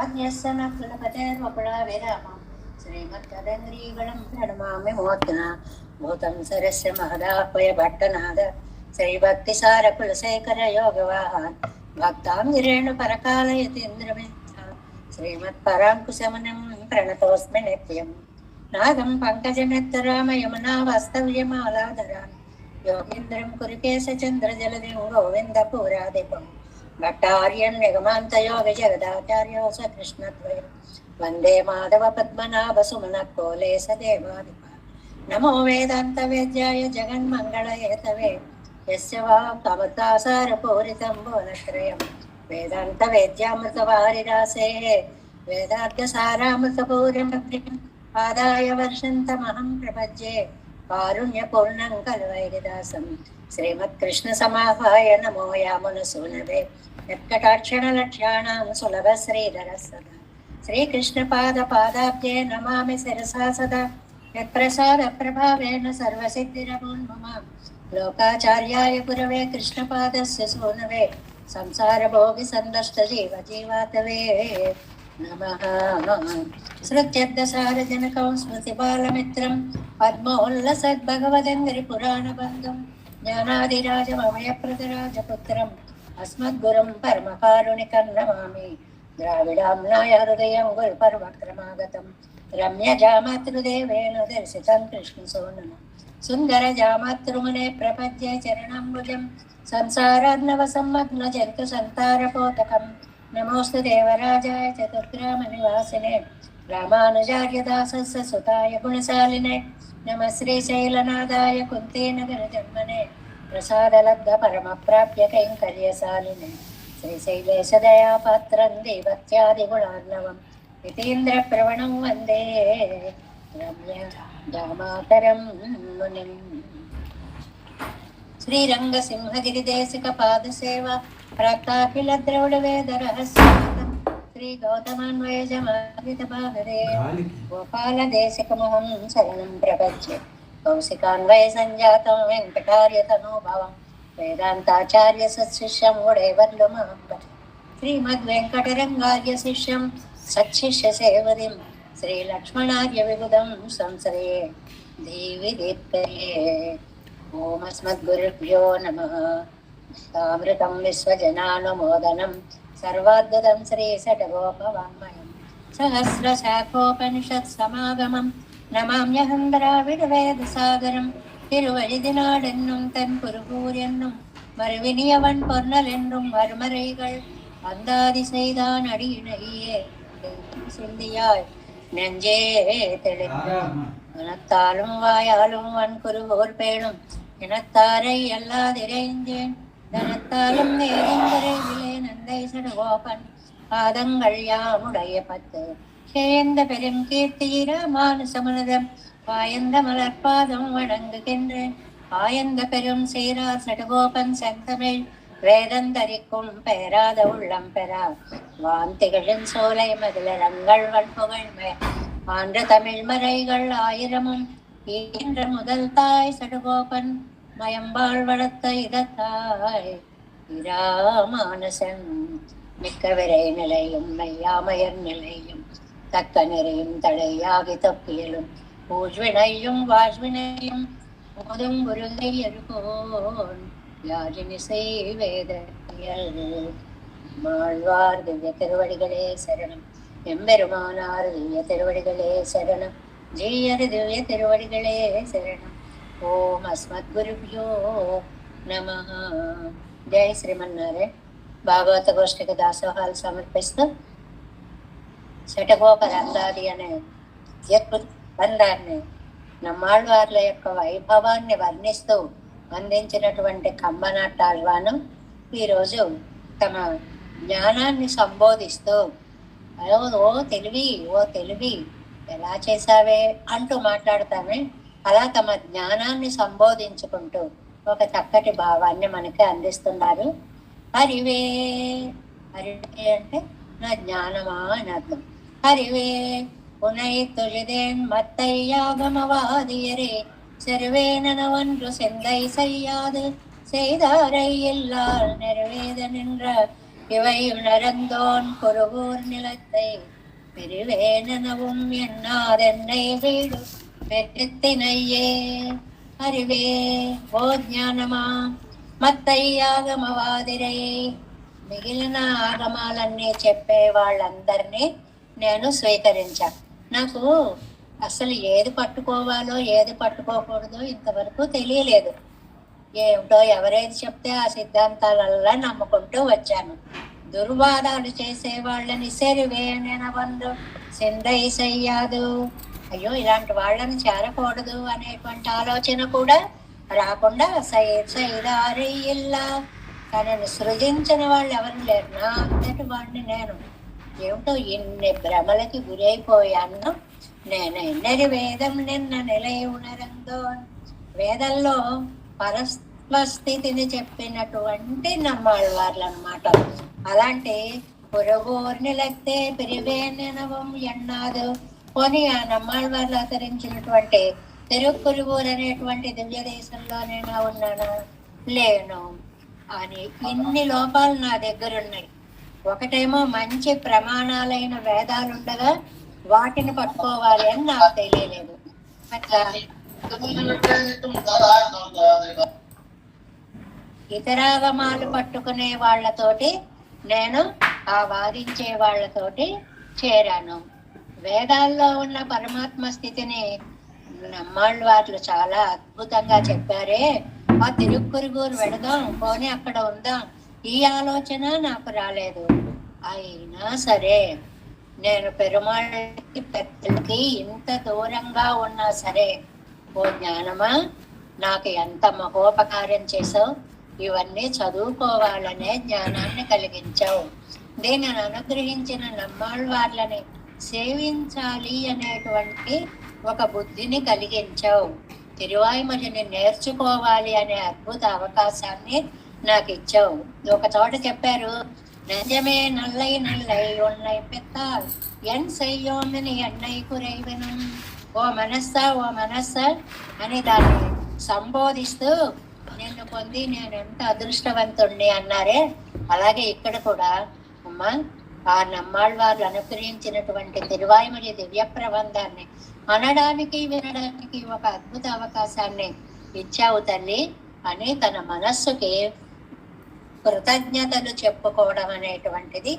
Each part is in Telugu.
నాణ్యస్య నకులపతేర్వపుడా విరామం శ్రీమద్గదంగ్రీగణం ప్రణమామి మూర్ధన భూతం సరస్య మహదాహ్వయ భట్టనాద శ్రీభక్తిసార కులశేఖర యోగవాహాన్ భక్తాంగిరేణు పరకాలయతీంద్రమేధ శ్రీమత్పరాంకుశమునిం ప్రణతోస్మి నిత్యం నాదం పంకజనత్తరామ యమునా వాస్తవ్యమాలాధరాన్ యోగీంద్రం కురుకేశ చంద్ర జలదిం గోవింద పూరాధిపం భట్టార్యం నిగమాంతయోగ జగదాచార్యోస కృష్ణద్వయం వందే మాధవ పద్మనాభ సుమన కోలేశ దేవాధిప నమో వేదాంత వేద్యాయ జగన్మంగళయేతవే యస్య వా కమతాసార పూరితం బోధత్రయం వేదాంత వేద్యామృత వారిరాసే వేదార్థ సారామృత పూర్ణమగ్నిం ఆదాయ వర్షంతమహం ప్రపజ్యే కారుణ్య పూర్ణం కల్వైరిదాసం శ్రీమత్కృష్ణ సమాహాయ నమో యామున సూనవే యత్కటాక్షణ లక్ష్యాణం సులభ శ్రీధర సదా శ్రీకృష్ణ పాద పాదాబ్జే నమామి శిరసా సదా యత్ప్రసాద ప్రభావేన సర్వసిద్ధిరమోన్మమ లోకాచార్యాయ గురవే కృష్ణపాదస్య సూనవే సంసార భోగి సందష్ట జీవ జీవాతవే నమః. శృత్యర్థసారజనకం స్మృతి బాలమిత్రం పద్మోల్లసద్భగవదంగరి పురాణబంధం జ్ఞానాదిరాజమయప్రదరాజపుత్రం అస్మద్గురుం పరమకారుణికం నమామి. ద్రావిడాంనాయ హృదయం గురుపర్వక్రమాగతం రమ్య జామాతృదేవేన దర్శితం కృష్ణసోనన సుందర జామాతృమునే ప్రపద్య చరణంబుజం సంసారార్ణవ సమ్మగ్న జంతు సంతారపోతకం నమోస్తు దేవరాజాయ చతుర్గ్రామ నివాసినే రామానుజార్య దాసస్య సుతాయ గుణశాలినే నమ శ్రీశైలనాథాయ కుంతీనగర జన్మనే ప్రసాదలబ్ధ పరమ ప్రాప్య కైంకర్యశాలినే శ్రీశైలేశ దయాపాత్రం దేవత్యాది గుణార్ణవం యతీంద్ర ప్రవణం వందే రమ్య దామాతరం మునిం. శ్రీరంగ సింహగిరిదేశిక పాదసేవ ప్రాక్తాఖిల ద్రవిడ వేద రహస్య శ్రీ గౌతమాన్వయజమావిత భాగరే గోపాల దేశికమహం శరణం ప్రపంచే కౌశికాన్వయ సంజాతం వెంకటార్య తనోభవం వేదాంతాచార్య సత్శిష్యం గుడేవర్లు మహంబ శ్రీమద్వెంకటరంగార్య శిష్యం సత్శిష్య సేవదిం శ్రీలక్ష్మణార్య విబుధం సంశ్రయే దేవి దీప్తయే. ఓం అస్మద్గురుభ్యో నమః. తామృతం విశ్వజనానుమోదనం సర్వాద్భుతం శ్రీ షట్గోపవాङ्मयं సహస్రశాఖోపనిషత్ సమాగమం నమామ్యహం ద్రావిడ వేద సాగరం. திருவழிதினாடென்னும் தன் குருகூர் மறுவினியவன் பொன்னலென்றும் மறுமறைகள் அந்தாதி செய்தான் அடியினையே சிந்தியாய் நெஞ்சே தெளிந்து மனத்தாலும் வாயாலும் வன் குருகூர் பேணும் இனத்தாரை எல்லாதிரைந்தேன் தனத்தாலும் நேரிந்தரைவிலே நந்தை சடகோபன் பாதங்கள் யாமுடைய பத்து சேர்ந்த பெரும் கீர்த்தியிர மானுசமனதம் பாயந்த மலர்பாதம் வணங்குகின்றேன். ஆயந்த பெரும் சீரார் சடகோபன் செந்தமிழ் வேதந்தரிக்கும் பெயராத உள்ளம் பெறா வாந்திகளின் சோலை மதிலரங்கள் வன்புகழ்மே ஆன்ற தமிழ் மறைகள் ஆயிரமும் ஈன்ற முதல் தாய் சடகோபன் மயம்பாள் வளர்த்த இதத்தாய் இராமானுசன் மிக்க விரை நிலையும் மெய்யாமையர் நிலையும் தக்க நிறையும் தடையாகி தப்பியலும் பூஜ்வினையும் வாஜ்வினையும் மோதும் குருங்கை எழுபோன் யாழினிசை வேதவியல் மாழ்வார் திவ்ய திருவடிகளே சரணம். எம்பெருமானார் திவ்ய திருவடிகளே சரணம். ஜீயர் திவ்ய திருவடிகளே శరణం. ఓం అస్మద్గురుభ్యో నమః. జై శ్రీమన్నారాయణ. భాగవత గోష్ఠిక దాసోహాలు సమర్పిస్తూ శటగోపరంగాది అనే బంధాన్ని నమ్మాళ్వార్ల యొక్క వైభవాన్ని వర్ణిస్తూ అందించినటువంటి కంబనాటాళ్వాను ఈరోజు తమ జ్ఞానాన్ని సంబోధిస్తూ ఓ తెలివి ఎలా చేశావే అంటూ మాట్లాడతామే అలా తమ జ్ఞానాన్ని సంబోధించుకుంటూ ఒక చక్కటి భావాన్ని మనకి అందిస్తున్నారు. హరివే అంటే నా జ్ఞానమా అని అర్థం. హరివే உனை தொழுதேன் மத்தை யாகமவாதியரே செருவேனவன்று செந்தை செய்யாது செய்தாரை எல்லால் நிறைவேத நின்ற இவை உணர்ந்தோன் குருகூர் நிலத்தை பிரிவேனவும் எண்ணாதென்னை வீடு பெற்றினையே. அறிவே ఓ జ్ఞానమా మత్తయ్యాగమవాదిరై. మిగిలిన ఆగమాలన్నీ చెప్పే వాళ్ళందరినీ నేను స్వీకరించా. నాకు అసలు ఏది పట్టుకోవాలో ఏది పట్టుకోకూడదో ఇంతవరకు తెలియలేదు. ఏమిటో ఎవరేది చెప్తే ఆ సిద్ధాంతాలల్లా నమ్ముకుంటూ వచ్చాను. దుర్వాదాలు చేసే వాళ్ళని సెరివేనెనవందు సిందై సయ్యాదు. అయ్యో ఇలాంటి వాళ్ళని చేరకూడదు అనేటువంటి ఆలోచన కూడా రాకుండా సైదారయ్యిల్లా తనను సృజించిన వాళ్ళు ఎవరు లేరు. నా అంతటి వాడిని నేను. ఏమిటో ఇన్ని భ్రమలకి గురైపోయాను నేను. ఎన్నరి వేదం నిన్న నిలయ ఉనరందో. వేదంలో పరస్వస్థితిని చెప్పినటువంటి నమ్మాళ్ళవార్లు అన్నమాట. అలాంటి పురుగూర్ని లెక్తే పిరివేనవం ఎన్నాదు. పోనీ ఆ నమ్మాళ్ళవార్లు ఆచరించినటువంటి తిరుక్కురుగూరు అనేటువంటి దివ్య దేశంలో నేను ఉన్నానా? లేను అని ఇన్ని లోపాలు నా దగ్గర ఉన్నాయి. ఒకటేమో మంచి ప్రమాణాలైన వేదాలు ఉండగా వాటిని పట్టుకోవాలి అని నాకు తెలియలేదు. అట్లా ఇతరాగమాలు పట్టుకునే వాళ్ళతోటి నేను ఆ వాదించే వాళ్ళతోటి చేరాను. వేదాల్లో ఉన్న పరమాత్మ స్థితిని నమ్మాళ్ళవార్లు చాలా అద్భుతంగా చెప్పారే. ఆ తిరుక్కురుగూరు వెళదాం, పోనీ అక్కడ ఉందాం, ఈ ఆలోచన నాకు రాలేదు. అయినా సరే నేను పెరుమాళ్ళకి పెద్దలకి ఇంత దూరంగా ఉన్నా సరే, ఓ జ్ఞానమా నాకు ఎంత మహోపకారం చేసావు. ఇవన్నీ చదువుకోవాలనే జ్ఞానాన్ని కలిగించావు. దీనిని అనుగ్రహించిన నమ్మాళ్ళవార్లని సేవించాలి అనేటువంటి ఒక బుద్ధిని కలిగించావు. తిరువాయిమలిని నేర్చుకోవాలి అనే అద్భుత అవకాశాన్ని నాకు ఇచ్చావు. ఒక చోట చెప్పారు, నిజమే నల్లై నల్లై ఉన్నై పెత్తాల్ ఎన్ సయ్యోమిని ఎన్నై కురైవెను. ఓ మనస్సా ఓ మనస్సా అని దాన్ని సంబోధిస్తూ నిన్ను పొంది నేను ఎంత అదృష్టవంతుణ్ణి అన్నారే. అలాగే ఇక్కడ కూడా అమ్మా ఆ నమ్మాళ్ళవార్లు అనుగ్రహించినటువంటి తిరువాయిమలి దివ్య ప్రబంధాన్ని అనడానికి వినడానికి ఒక అద్భుత అవకాశాన్ని ఇచ్చావు తల్లి అని తన మనస్సుకి కృతజ్ఞతలు చెప్పుకోవడం అనేటువంటిది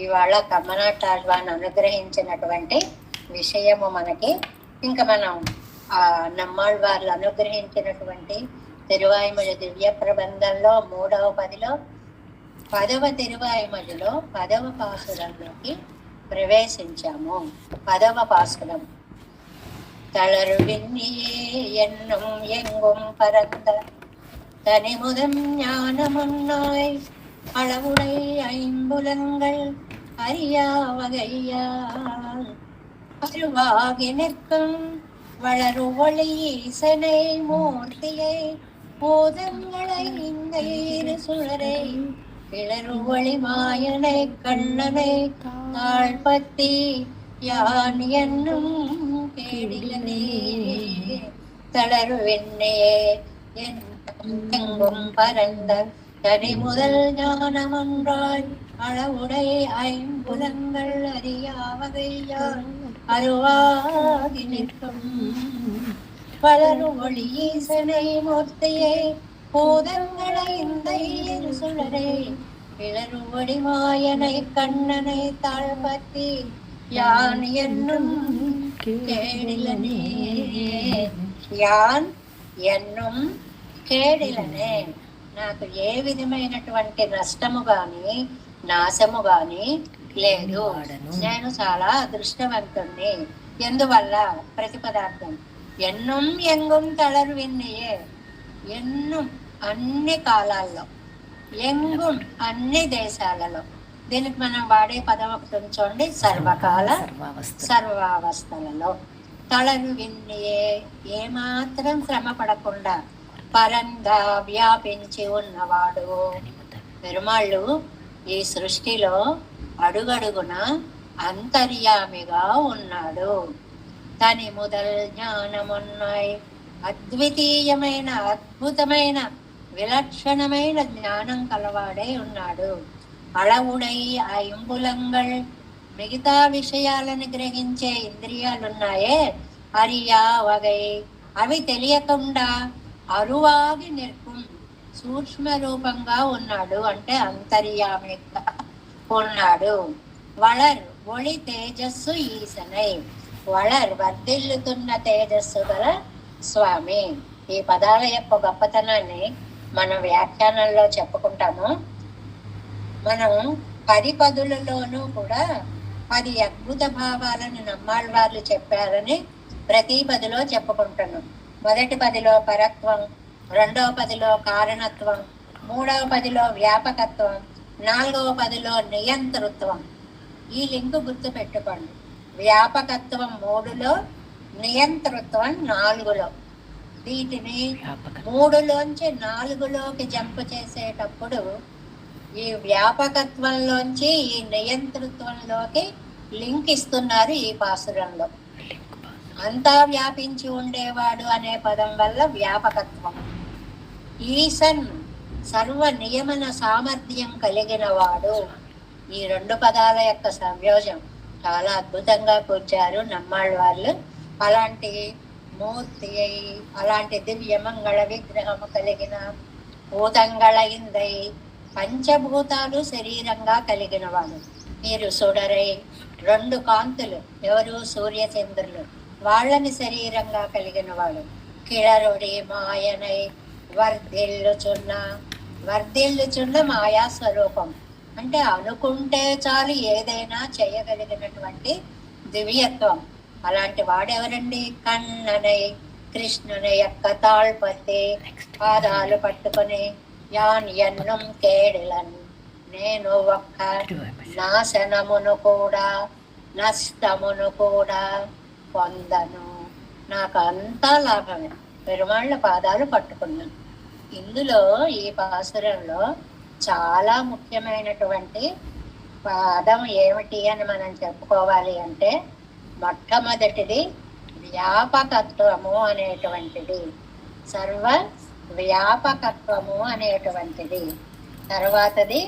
ఇవాళ కమ్మనాటాళ్వాన్ని అనుగ్రహించినటువంటి విషయము మనకి. ఇంకా మనం ఆ నమ్మాళ్ళవార్లు అనుగ్రహించినటువంటి తిరువాయిమలి దివ్య ప్రబంధంలో 3వ పదిలో 10వ తిరువాయిమలిలో 10వ పాసురంలోకి ప్రవేశించాము. 10వ పాసురం. தளர் விண்ணியே என்னும் எங்கும் பரந்த தனிமுதம் ஞானமுன்னாய் அளவுடை ஐம்புலங்கள் அறியா வகையால் அருவாகி நிற்கும் வளரு ஒளி ஈசனை மூர்த்தியை பூதங்களை இந்த இரு சுழரை கிளறு ஒளி மாயனை கண்ணனை தாழ்பத்தி யான் என்னும் கேடிலனே. தளர்வெண்ணையே எங்கும் பரந்த தனி முதல் ஞானமொன்றாய் அளவுடை ஐம்புலங்கள் அறியாவகையால் அருவாகி நிற்கும் வளரு ஒளி ஈசனை மூர்த்தியை பூதங்களை இந்த இரு சுழரை கிளறு ஒளி மாயனை கண்ணனை தாழ்பத்தி யான் என்னும் கேடிலனே. యాన్ ఎన్నుం కేడిలనే. నాకు ఏ విధమైనటువంటి నష్టము గాని నాశము గాని లేదు. నేను చాలా అదృష్టవంతుణ్ణి. ఎందువల్ల? ప్రతిపదార్థం. ఎన్నుం ఎంగుం తళరు విన్నయే. ఎన్నుం అన్ని కాలాల్లో, ఎంగుం అన్ని దేశాలలో. దీనికి మనం వాడే పదం ఒకటి ఉంచండి, సర్వకాల సర్వావస్థలలో. తళరు విన్నయే ఏమాత్రం శ్రమ పడకుండా పరంగా వ్యాపించి ఉన్నవాడు. పెరుమాళ్ళు ఈ సృష్టిలో అడుగడుగున అంతర్యామిగా ఉన్నాడు. తని మొదల్ జ్ఞానమున్నాయి. అద్వితీయమైన అద్భుతమైన విలక్షణమైన జ్ఞానం కలవాడే ఉన్నాడు. అళవుడై ఐంబులంగల్ మిగతా విషయాలను గ్రహించే ఇంద్రియాలున్నాయే అరియా వగై అవి తెలియకుండా అరువాగి నిற்கும் సూక్ష్మ రూపంగా ఉన్నాడు, అంటే అంతర్యామిగా ఉన్నాడు. వళర్ ఒళి తేజస్సు ఈశనై వళర్ వర్ధిల్లుతున్న తేజస్సు గల స్వామి. ఈ పదాల యొక్క గొప్పతనాన్ని మనం వ్యాఖ్యానంలో చెప్పుకుంటాము. మనం 10 పదులలోనూ కూడా 10 అద్భుత భావాలను నమ్మాళ్ళవార్లు చెప్పారని ప్రతి పదిలో చెప్పుకుంటున్నాం. మొదటి పదిలో పరత్వం, రెండవ పదిలో కారణత్వం, మూడవ పదిలో వ్యాపకత్వం, నాలుగవ పదిలో నియంతృత్వం. ఈ లింకు గుర్తు పెట్టుకోండి. వ్యాపకత్వం 3లో, నియంతృత్వం 4లో. వీటిని 3లోంచి 4లోకి జంప్ చేసేటప్పుడు ఈ వ్యాపకత్వంలోంచి ఈ నియంతృత్వంలోకి లింక్ ఇస్తున్నారు ఈ పాసురంలో. అంతా వ్యాపించి ఉండేవాడు అనే పదం వల్ల వ్యాపకత్వం. ఈశన్ సర్వ నియమన సామర్థ్యం కలిగిన వాడు. ఈ 2 పదాల యొక్క సంయోజం చాలా అద్భుతంగా కూర్చారు నమ్మాళ్ళ వాళ్ళు. అలాంటి మూర్తి అయి, అలాంటి దివ్యమంగళ విగ్రహము కలిగిన భూతంగళ ఇందై, పంచభూతాలు శరీరంగా కలిగిన వాడు. మీరు సుడరై 2 కాంతులు, ఎవరు? సూర్యచంద్రులు, వాళ్ళని శరీరంగా కలిగిన వాడు. కిళరుడి మాయనై వర్ధిల్లుచున్న మాయా స్వరూపం, అంటే అనుకుంటే చాలు ఏదైనా చేయగలిగినటువంటి దివ్యత్వం. అలాంటి వాడెవరండి? కన్ననై కృష్ణుని యొక్క తాళ్పత్తి పాదాలు పట్టుకొని యాన్ ఎన్నం కేడిలన్ నేను ఒక్క నాశనమును కూడా నష్టమును కూడా పొందను, నాకు అంతా లాభమే. పెరుమాళ్ళ పాదాలు పట్టుకున్నాను. ఇందులో ఈ పాసురంలో చాలా ముఖ్యమైనటువంటి పదం ఏమిటి అని మనం చెప్పుకోవాలి అంటే, మొట్టమొదటిది వ్యాపకత్వము అనేటువంటిది, సర్వ వ్యాపకత్వము అనేటువంటిది. తర్వాతది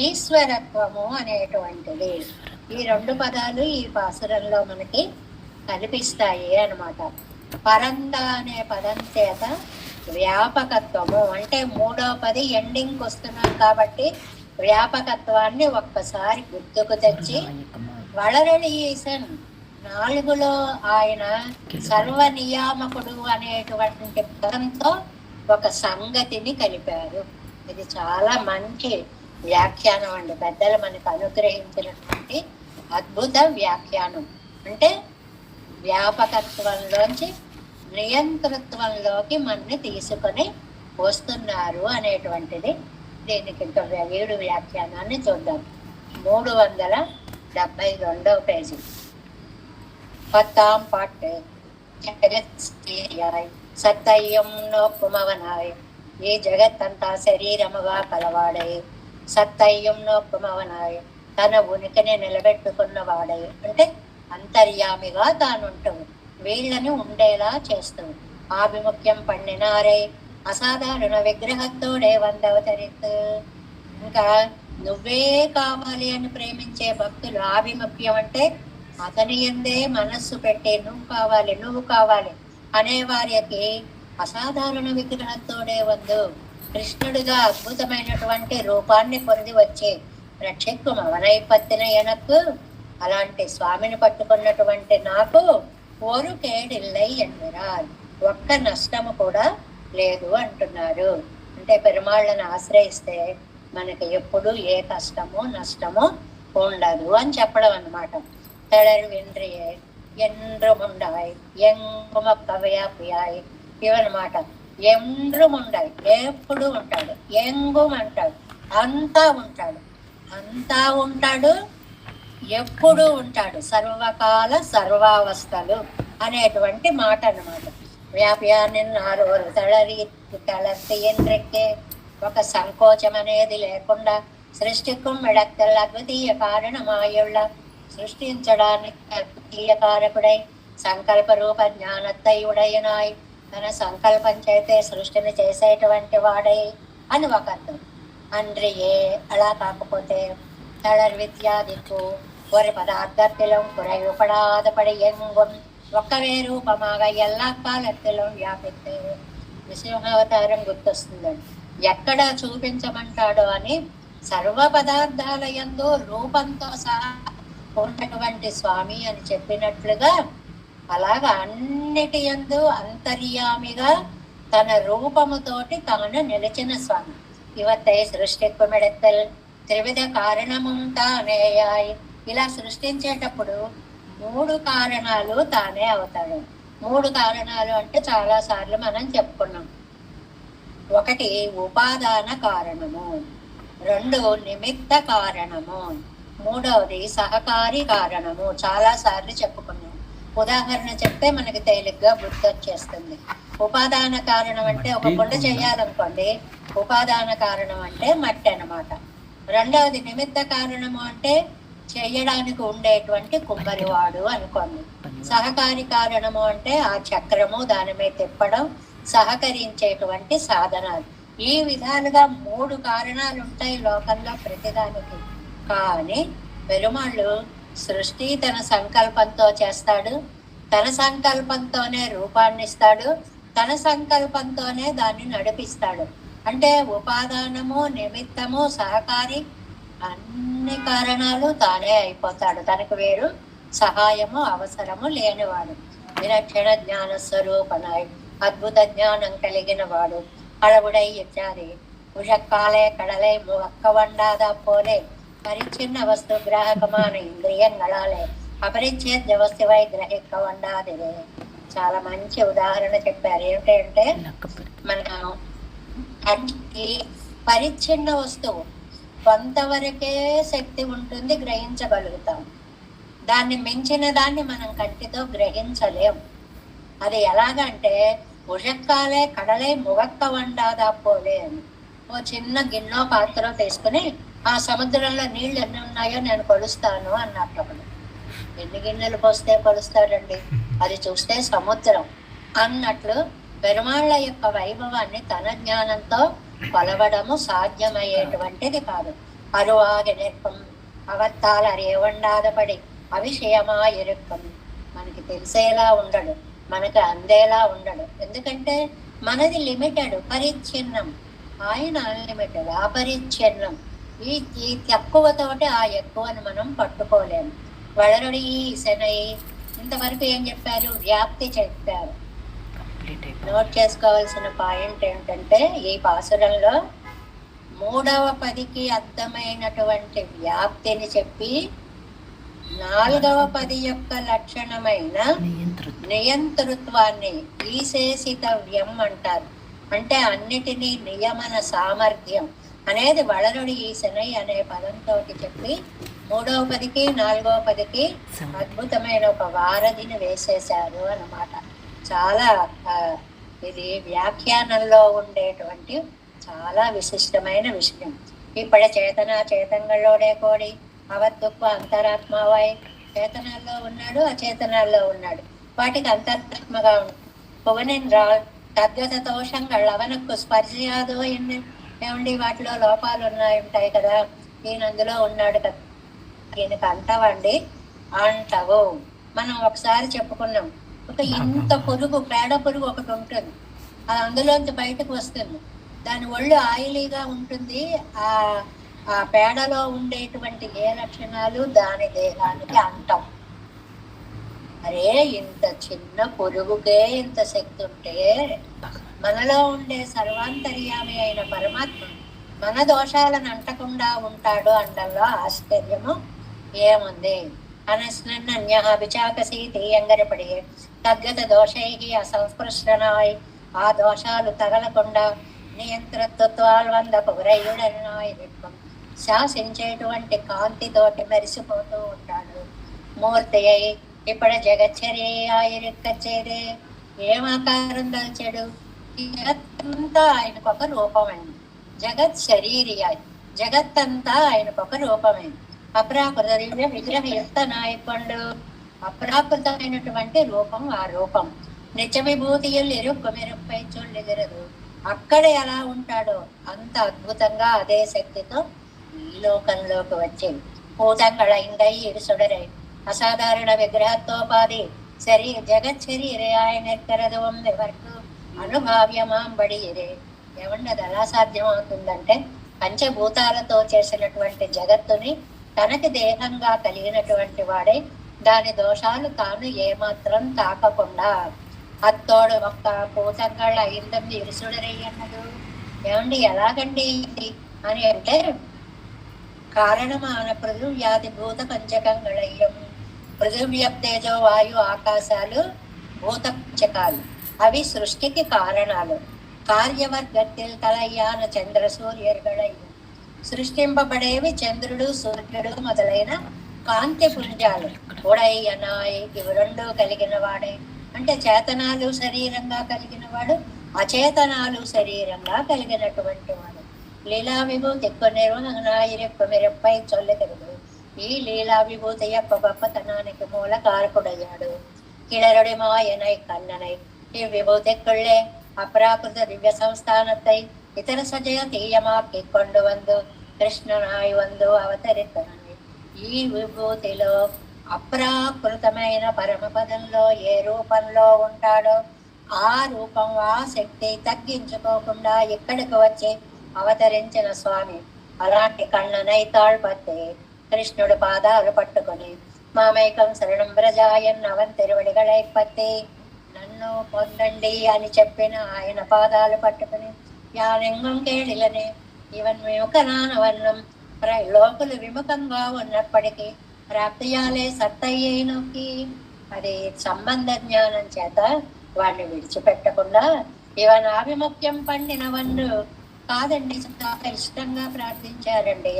ఈశ్వరత్వము అనేటువంటిది. ఈ 2 పదాలు ఈ పాసురంలో మనకి కనిపిస్తాయి అన్నమాట. పరంద అనే పదం చేత వ్యాపకత్వము అంటే 3వ పది ఎండింగ్ వస్తున్నాం కాబట్టి వ్యాపకత్వాన్ని ఒక్కసారి గుర్తుకు తెచ్చి, వళరళి ఈశన్ 4లో ఆయన సర్వ నియామకుడు అనేటువంటి పదంతో ఒక సంగతిని కలిపారు. ఇది చాలా మంచి వ్యాఖ్యానం అండి. పెద్దలు మనకు అనుగ్రహించినటువంటి అద్భుత వ్యాఖ్యానం. అంటే వ్యాపకత్వంలోంచి నియంతృత్వంలోకి మనని తీసుకొని వస్తున్నారు అనేటువంటిది. దీనికి ఇంకా 7 వ్యాఖ్యానాన్ని చూద్దాం. 372వ పేజీ. 10ஆம் பாட்டு. జగత్యాయ్ సత్తయ్యం నోక్కుమవనాయ్, ఈ జగత్తంతా శరీరముగా కలవాడై, సత్తయ్యం నోక్కుమవనాయ్ తన ఉనికిని నిలబెట్టుకున్నవాడై, అంటే అంతర్యామిగా తానుంటావు, వీళ్ళని ఉండేలా చేస్తావు. ఆభిముఖ్యం పండినారై అసాధారణ విగ్రహత్తోడే వందవతరిత్. ఇంకా నువ్వే కావాలి అని ప్రేమించే భక్తులు, ఆభిముఖ్యం అంటే అతని ఎందే మనస్సు పెట్టి నువ్వు కావాలి అనే వారికి అసాధారణ విగ్రహంతోడే వందు కృష్ణుడిగా అద్భుతమైనటువంటి రూపాన్ని పొంది వచ్చి రక్షిక్కుం అవనైపత్తిన ఎనక్కు, అలాంటి స్వామిని పట్టుకున్నటువంటి నాకు ఓరు కేడిల్లై ఎన్విరాల్, ఒక్క నష్టము కూడా లేదు అంటున్నారు. అంటే పెరుమాళ్ళను ఆశ్రయిస్తే మనకి ఎప్పుడు ఏ కష్టము నష్టము ఉండదు అని చెప్పడం అన్నమాట. తళర్విండ్రియే ఎండ్రుముండాయ్ ఎంగుమక్కవ్యాప్యాయ్, ఇవన్నమాట. ఎండ్రుముండాయ్ ఎప్పుడు ఉంటాడు, ఎంగుం అంటాడు, అంతా ఉంటాడు, ఎప్పుడు ఉంటాడు, సర్వకాల సర్వావస్థలు అనేటువంటి మాట అన్నమాట. వ్యాప్యాన్ని నారోరు తళర్తి ఎండ్రెక్కే, ఒక సంకోచం అనేది లేకుండా సృష్టిக்கும் విడక్కల్ అద్వితీయ కారణమాయుళ్ళ, సృష్టించడానికి అద్వితీయ కారకుడై సంకల్ప రూప జ్ఞానత్తయుడైనాయ్, తన సంకల్పం చేతే సృష్టిని చేసేటువంటి వాడై అని ఒక అర్థం. அன்றையே అలా కాకపోతే தளர் வித்யாதிக்கு ஒரு பதார்த்தத்திலும் குறைவுபடாதபடி எங்கும் ఒక్కవే రూపమాగా எல்லா కాలத்திலும் వ్యాపితే నృసింహావతారం గుర్తొస్తుందండి. ఎక్కడ చూపించమంటాడో అని సర్వ పదార్థాల యందు రూపంతో సహా ఉన్నటువంటి స్వామి అని చెప్పినట్లుగా అలాగా అన్నిటి యందు అంతర్యామిగా తన రూపముతోటి తాను నిలిచిన స్వామి. ఇవత్తై సృష్టిక్కుమిడెత్తల్ త్రివిధ కారణము తానేయాయి. ఇలా సృష్టించేటప్పుడు 3 కారణాలు తానే అవుతాడు. 3 కారణాలు అంటే చాలా సార్లు మనం చెప్పుకున్నాం. ఒకటి ఉపాదాన కారణము, 2 నిమిత్త కారణము, 3వది సహకారి కారణము. చాలా సార్లు చెప్పుకున్నాం. ఉదాహరణ చెప్తే మనకి తేలిగ్గా గుర్తొచ్చేస్తుంది. ఉపాదాన కారణం అంటే ఒక కుండ చేయాలనుకోండి, ఉపాదాన కారణం అంటే మట్టి అన్నమాట. 2వది నిమిత్త కారణము అంటే చేయడానికి ఉండేటువంటి కుమ్మరివాడు అనుకోండి. సహకారి కారణము అంటే ఆ చక్రము, దాని మీద తిప్పడం, సహకరించేటువంటి సాధనాలు. ఈ విధాలుగా 3 కారణాలు ఉంటాయి లోకంలో ప్రతిదానికి. కానీ పెరుమాళ్ళు సృష్టి తన సంకల్పంతో చేస్తాడు, తన సంకల్పంతోనే రూపాన్ని ఇస్తాడు, తన సంకల్పంతోనే దాన్ని నడిపిస్తాడు. అంటే ఉపాదానము, నిమిత్తము, సహకారి అన్ని కారణాలు తానే అయిపోతాడు. తనకు వేరు సహాయము అవసరము లేనివాడు. విలక్షణ జ్ఞాన స్వరూపనాయ్, అద్భుత జ్ఞానం కలిగిన వాడు. అళవుడై ఇత్యాది ఉషక్కాలే కడలే ముక్కవండాద పోలే పరిచ్ఛిన్న వస్తు గ్రాహకమాన ఇంద్రియങ്ങളాలే అపరిచ్ఛేద్య వస్తువై గ్రహిక వండాదివే. చాలా మంచి ఉదాహరణ చెప్పారు. ఏమిటంటే మన పరిచ్ఛిన్న వస్తువు కొంతవరకే శక్తి ఉంటుంది, గ్రహించగలుగుతాం. దాన్ని మించిన దాన్ని మనం కంటితో గ్రహించలేం. అది ఎలాగంటే ఉషక్కాలే కడలే ముగక్క వండాదా పోలే అని. ఓ చిన్న గిన్నె పాత్ర తీసుకుని ఆ సముద్రంలో నీళ్లు ఎన్ని ఉన్నాయో నేను కొలుస్తాను అన్నట్టు. ఒకడు ఎన్ని గిన్నెలు పోస్తే కొలుస్తాడండి, అది చూస్తే సముద్రం అన్నట్లు పెరుమాళ్ళ యొక్క వైభవాన్ని తన జ్ఞానంతో కొలవడము సాధ్యమయ్యేటువంటిది కాదు. అరువాగెనెర్పం అవత్తాల రేవండాదపడి అవిషయమా ఎరుక్కం. మనకి తెలిసేలా ఉండడు, మనకు అందేలా ఉండడు. ఎందుకంటే మనది లిమిటెడ్, పరిచ్ఛిన్నం. ఆయన అన్లిమిటెడ్, అపరిచ్ఛిన్నం. ఈ తక్కువతోటి ఆ ఎక్కువని మనం పట్టుకోలేము. వళరుడి శనై ఇంతవరకు ఏం చెప్పారు? వ్యాప్తి చెప్పారు. నోట్ చేసుకోవాల్సిన పాయింట్ ఏంటంటే ఈ పాసురంలో 3వ పదికి అర్థమైనటువంటి వ్యాప్తిని చెప్పి 4వ పది యొక్క లక్షణమైన నియంతృత్వాన్ని ఈశేషితవ్యం అంటారు. అంటే అన్నిటినీ నియమన సామర్థ్యం అనేది వళరుడి ఈశనై అనే పదంతో చెప్పి 3వ పదికి 4వ పదికి అద్భుతమైన ఒక వారధిని వేసేశారు అన్నమాట. చాలా ఇది వ్యాఖ్యానంలో ఉండేటువంటి చాలా విశిష్టమైన విషయం. ఇప్పుడే చేతన చేతంగళ్ళోడే కోడి అవద్దుప్ప అంతరాత్మవాయ్. చేతనాల్లో ఉన్నాడు, అచేతనాల్లో ఉన్నాడు. వాటికి అంతరాత్మగా పుగనిన్రాల్ తద్గత దోషంగా అవనకు స్పర్శయాదో ఏమండి వాటిలో లోపాలు ఉంటాయి కదా, ఈయన అందులో ఉన్నాడు కదా, ఈయనకు అంటవండి అంటవు. మనం ఒకసారి చెప్పుకున్నాం, ఒక ఇంత పురుగు, పేడ పురుగు ఒకటి ఉంటుంది, అది అందులోంచి బయటకు వస్తుంది. దాని ఒళ్ళు ఆయిలీగా ఉంటుంది. ఆ పేడలో ఉండేటువంటి ఏ లక్షణాలు దాని దేహానికి అంటాం. అరే ఇంత చిన్న పురుగుకే ఇంత శక్తి ఉంటే మనలో ఉండే సర్వాంతర్యామి అయిన పరమాత్మ మన దోషాలను అంటకుండా ఉంటాడు అంటల్లో ఆశ్చర్యము ఏముంది? అనస్నన్య విచాకసీతి ఎంగరపడి తద్గత దోషై అసంస్పృష్టనాయ్. ఆ దోషాలు తగలకుండా నియంత్రత్వాల్వందకు గురయుడనాయ్ శాసించేటువంటి కాంతితోటి మెరిసిపోతూ ఉంటాడు. మూర్తి అయి ఇప్పుడు జగచ్చర్యరిక్కచ్చేదే ఏమాకారం దాల్చాడు? జగత్తంతా ఆయనకొక రూపమైంది. జగత్ శరీరి, జగత్తంతా ఆయనకొక రూపమైంది. అప్రాకృత దివ్య విగ్రహయుక్త నాయకుడు, అప్రాకృతమైనటువంటి రూపం ఆ రూపం. నిత్య విభూతియులు ఇరుక్కు మెరుపై చొల్లిదిరదు అక్కడ ఎలా ఉంటాడో అంత అద్భుతంగా అదే శక్తితో ఈ లోకంలోకి వచ్చి పూతంగళ ఇందై ఇరుసుడరై అసాధారణ విగ్రహతోపాది జగత్ శరీరాయ నెక్కరదవం ఎవరికి అనుభావ్యమాంబడిరే. ఏమండి అది ఎలా సాధ్యం అవుతుందంటే పంచభూతాలతో చేసినటువంటి జగత్తుని తనకి దేహంగా కలిగినటువంటి వాడే దాని దోషాలు తాను ఏమాత్రం తాకకుండా అత్తోడు ఒక్క పూతంగళ్ళ అయిందండి ఇరుసుడరై అన్నదు. ఏమండి ఎలాగండి ఇది అని అంటే కారణమాన పృథివ్యాధి భూత పంచకంగళయ్యం. పృథివ్యప్తేజో వాయు ఆకాశాలు భూత పంచకాలు, అవి సృష్టికి కారణాలు. కార్యవర్గத்தில் தலையான చంద్ర సూర్యர்களయ్యం. సృష్టింపబడేవి చంద్రుడు సూర్యుడు మొదలైన కాంతి పుంజాలు. ఉడై అనాయ్ ఇవి రెండు కలిగిన వాడే అంటే చేతనాలు శరీరంగా కలిగిన వాడు, అచేతనాలు శరీరంగా కలిగినటువంటి వాడు. లీలా విభూతి కొన్నిరునాయిరెప్పమిరెప్పై చొల్లెగలదు. ఈ లీలా విభూతి యొక్క గొప్పతనానికి మూల కారకుడయ్యాడు. கிளரடி மாயனை கண்ணனை இவ்விபூதிக்குள்ளே அப்ராகிருத திவ்ய సంస్థానத்தை ఇతర సజయ తీయమాకి కొండు వందు కృష్ణనాయి వందు అవతరితనని. ఈ విభూతిలో అప్రాకృతమైన పరమపదంలో ఏ రూపంలో ఉంటాడో ఆ రూపం ఆ శక్తి తగ్గించుకోకుండా ఇక్కడికి వచ్చి అవతరించిన స్వామి. అలాంటి కണ്ണనై తాళ్పత్తి కృష్ణుడు పాదాలు పట్టుకుని మామైకం శరణం బ్రజాయన్ అవన్ తిరువడిగళై పత్తి నన్ను పొందండి అని చెప్పిన ఆయన పాదాలు పట్టుకుని యానెంగం కేళిలనే ఇవన్ విముఖనానవన్నం లోకులు విముఖంగా ఉన్నప్పటికీ ప్రాప్తియాలే సత్తయ్యే నొక్కి అది సంబంధ జ్ఞానం చేత వాడిని విడిచిపెట్టకుండా ఇవన్ ఆభిముఖ్యం పండినవన్ను కాదండి చాలా ఇష్టంగా ప్రార్థించారండి.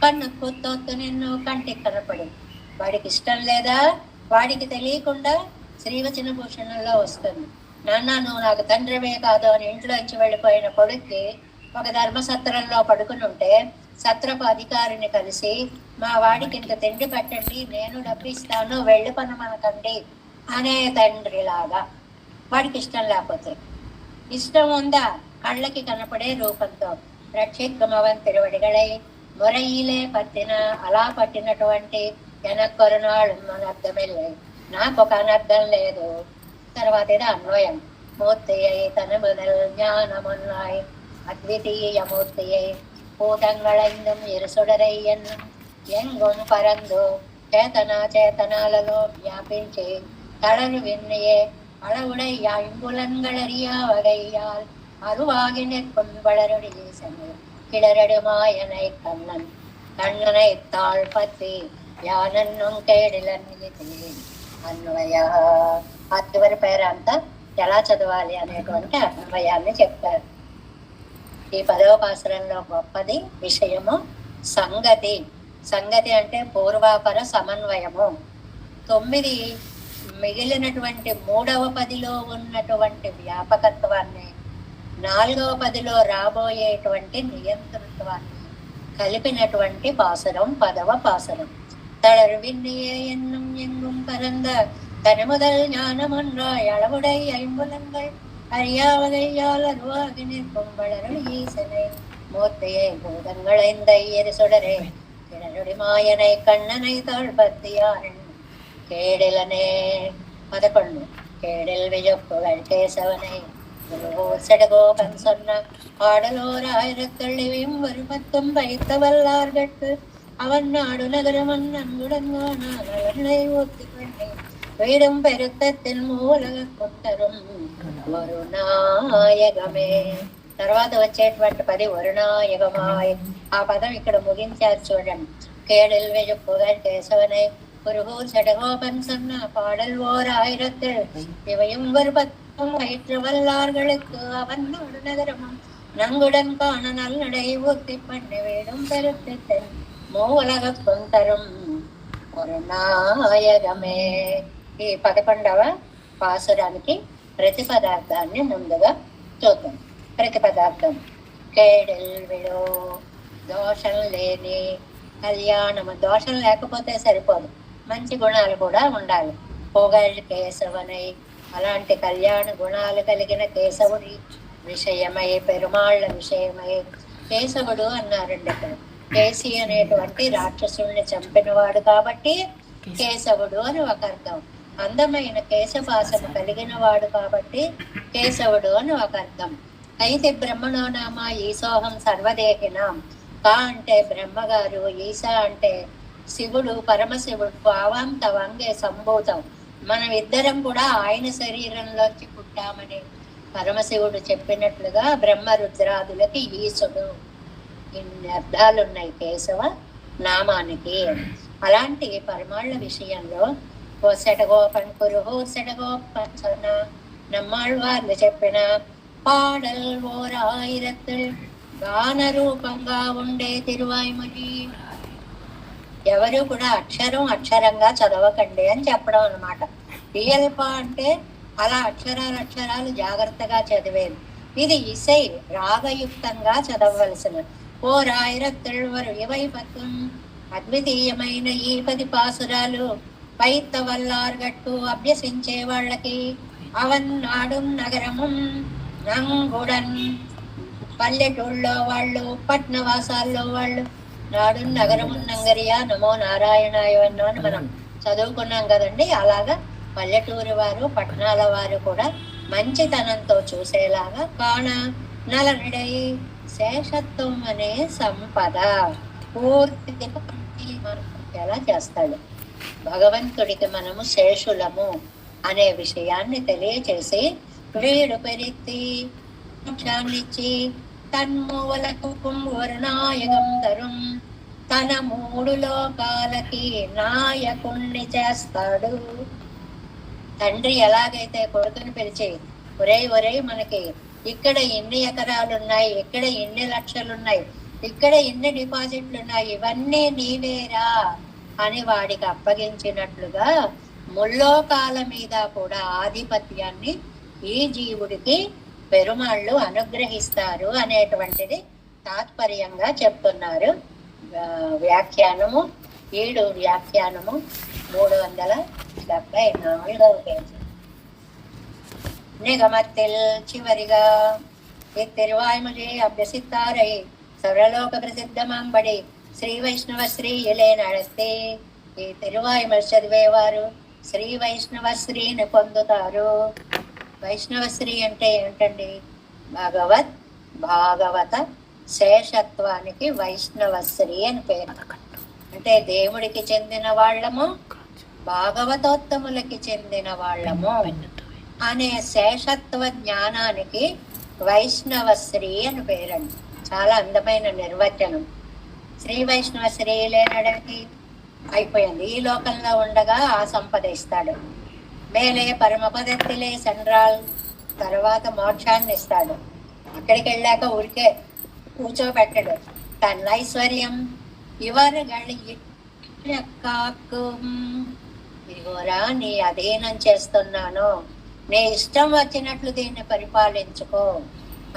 కన్ను కుత్తొత్తు నిన్ను కంటికి కనపడి వాడికి ఇష్టం లేదా వాడికి తెలియకుండా శ్రీవచన భూషణంలో వస్తుంది. నాన్న నువ్వు నాకు తండ్రివే కాదు అని ఇంట్లోంచి వెళ్ళిపోయిన కొడుక్కి ఒక ధర్మసత్రంలో పడుకుని ఉంటే సత్రపు అధికారిని కలిసి మా వాడికి ఇంత తిండి పెట్టండి నేను డబ్బిస్తాను వెళ్ళి పనమనకండి అనే తండ్రిలాగా. వాడికి ఇష్టం లేకపోతే ఇష్టం ఉందా కళ్ళకి కనపడే రూపంతో రక్షిక్కమవన్ తిరువడిగళై మొరయిలే పట్టిన అలా పట్టినటువంటి ఎనకొరనాడు మన అర్థమెళ్ళే నాకు ఒక అనర్థం లేదు. తర్వాత ఇది అన్వయం మూర్తి అయి తన మొదల్ జ్ఞానమున్నాయి అద్వితీయ మూర్తి అయి పూతంగళైందం ఇరుసుడరయ్యన్నం ఎంగొం పరందు చేతనాలలో వ్యాపించి తళను విన్నయే அளவுடை ஐம்புலன்களறியா வகையால் அருவாகினர் கொன்பளரடி ஈசனே கிளரடு மாயனை கண்ணனை தாழ்பத்தி యానన్నం కేడిలన్నిలితే అన్వయ. ఆ చివరి పేరంతా ఎలా చదవాలి అనేటువంటి అన్వయాన్ని చెప్తారు. ఈ 10వ పాసురంలో గొప్పది విషయము సంగతి. సంగతి అంటే పూర్వాపర సమన్వయము. 9 మిగిలినటువంటి 3వ పదిలో ఉన్నటువంటి వ్యాపకత్వాన్ని 4వ పదిలో రాబోయేటువంటి నియంతృత్వాన్ని కలిపినటువంటి పాసురం 10వ పాసురం. தளர் விண்ணியே என்னும் எங்கும் பரந்த தனமுதல் ஞானமொன்றாய் அளவுடை ஐம்புலன்கள் அறியாவகையால் அருவாகி நிற்கும் வளரும் ஈசனை மூர்த்தியை பூதங்களைந்த சுடரே கிணறுடி மாயனை கண்ணனை தாழ்பத்தியான் கேடிலனே. 11 கேடில் விஜப்புகள் கேசவனை செடகோபன் சொன்ன பாடலோர் 1000 ஒரு 10 வைத்த வல்லார்கட்கு அவன் நாடு நகரமன் நன்குடன்னை ஒத்தி பண்ணி வீடும் பெருத்தத்தின் మూలగ కొట్టరం వరుణాయగమే. తర్వాత వచ్చేటువంటి 10 వరుణాయగమాయ్. ఆ పదం ఇక్కడ ముగించారు చూడండి. కేడిల్ వెజుప్పుగల్ కేశవனை குருகூர் சடகோபன் சொன்ன பாடல் ஓர் 1000 இவையும் ஒரு 10 வயிற்று வல்லார்களுக்கு அவன் நாடு நகரமும் நங்குடன் காண நல்லடை ஒத்தி பண்ணி வீடும் பெருத்தத்தின் మూలగ కొంతరం వరుణాయగమే. ఈ 11వ పాసురానికి ప్రతిపదార్థాన్ని ముందుగా చూద్దాం. ప్రతిపదార్థం కేడిల్ విడో దోషం లేని కళ్యాణము. దోషం లేకపోతే సరిపోదు, మంచి గుణాలు కూడా ఉండాలి. పొగల్ కేశవనై అలాంటి కళ్యాణ గుణాలు కలిగిన కేశవుడి విషయమై, పెరుమాళ్ళ విషయమై కేశవుడు అన్నారండి అక్కడ. కేసి అనేటువంటి రాక్షసుల్ని చంపినవాడు కాబట్టి కేశవుడు అని ఒక అర్థం. అందమైన కేశపాసము కలిగిన వాడు కాబట్టి కేశవుడు అని ఒక అర్థం. అయితే బ్రహ్మణో నామ ఈశోహం సర్వదేహినాం. కా అంటే బ్రహ్మగారు, ఈశా అంటే శివుడు, పరమశివుడు. ఆవాం తవంగే సంభూతం, మనం ఇద్దరం కూడా ఆయన శరీరంలోంచి పుట్టామని పరమశివుడు చెప్పినట్లుగా బ్రహ్మ రుద్రాదులకి ఈశుడు. ఇన్ని అర్థాలున్నాయి కేశవ నామానికి. అలాంటి పరమాళ్ళ విషయంలో ఓ సెటగోపన్ కురుహు సెటగోపన్ సొన్న నమ్మాళ్వార్లు చెప్పిన పాడల్ ఓరాయిరత్తుల్ గాన రూపంగా ఉండే తిరువాయిమొഴി. ఎవరు కూడా అక్షరంగా చదవకండి అని చెప్పడం అనమాట. రియల్ప అంటే అలా అక్షరాలు జాగ్రత్తగా చదివేది. ఇది ఇసై రాగయుక్తంగా చదవవలసిన. ఓ రాయిరత్తుల్వరు ఇవై పత్తుం, అద్వితీయమైన ఈ 10 పాసురాలు పైత్త వల్లార్గట్టు అభ్యసించే వాళ్ళకి అవన్నాడు నగరము నంగుడన్. పల్లెటూళ్ళలో వాళ్ళు, పట్నవాసాల్లో వాళ్ళు నాడు నగరము నంగరియా నమో నారాయణాయ అని మనం చదువుకున్నాం కదండి. అలాగా పల్లెటూరు వారు, పట్టణాల వారు కూడా మంచితనంతో చూసేలాగా కాణ నలనడై శేషత్వం అనే సంపద పూర్తి ఎలా చేస్తాడు. భగవంతుడికి మనము శేషులము అనే విషయాన్ని తెలియచేసి వీడు పెరిత్తి మోక్షాన్నిచ్చి తన్మూలకు కుంభుర్నాయకం తరుం, తన 3 లోకాలకి నాయకుణ్ణి చేస్తాడు. తండ్రి ఎలాగైతే కొడుకుని పిలిచి ఒరే మనకి ఇక్కడ ఇన్ని ఎకరాలున్నాయి, ఇక్కడ ఇన్ని లక్షలున్నాయి, ఇక్కడ ఇన్ని డిపాజిట్లున్నాయి, ఇవన్నీ నీవేరా అని వాడికి అప్పగించినట్లుగా ముల్లోకాల మీద కూడా ఆధిపత్యాన్ని ఈ జీవుడికి పెరుమాళ్ళు అనుగ్రహిస్తారు అనేటువంటిది తాత్పర్యంగా చెప్తున్నారు. వ్యాఖ్యానము 7 వ్యాఖ్యానము 374వ పేజీ. నిగమத்தில் చివరిగా తిరువాய்மொழி అభ్యసిத்தாரை సర్వలోక ప్రసిద్ధమాంబడి శ్రీ వైష్ణవ శ్రీయులే నడిస్తే. ఈ తిరువాய்మொழి చదివేవారు శ్రీ వైష్ణవ శ్రీని పొందుతారు. వైష్ణవశ్రీ అంటే ఏంటండి? భాగవత శేషత్వానికి వైష్ణవశ్రీ అని పేరు. అంటే దేవుడికి చెందిన వాళ్ళము, భాగవతోత్తములకి చెందిన వాళ్ళము అనే శేషత్వ జ్ఞానానికి వైష్ణవశ్రీ అని పేరండి. చాలా అందమైన నిర్వచనం. శ్రీ వైష్ణవ శ్రీ లేనడానికి అయిపోయింది. ఈ లోకంలో ఉండగా ఆ సంపద ఇస్తాడు. మేలే పరమపదత్తిలే సెంట్రాల్, తర్వాత మోక్షాన్ని ఇస్తాడు. అక్కడికి వెళ్ళాక ఊరికే కూర్చోబెట్టడు. తన్నైశ్వర్యం ఇవరగళి ఇదిగోరా నీ అధీనం చేస్తున్నాను, నీ ఇష్టం వచ్చినట్లు దీన్ని పరిపాలించుకో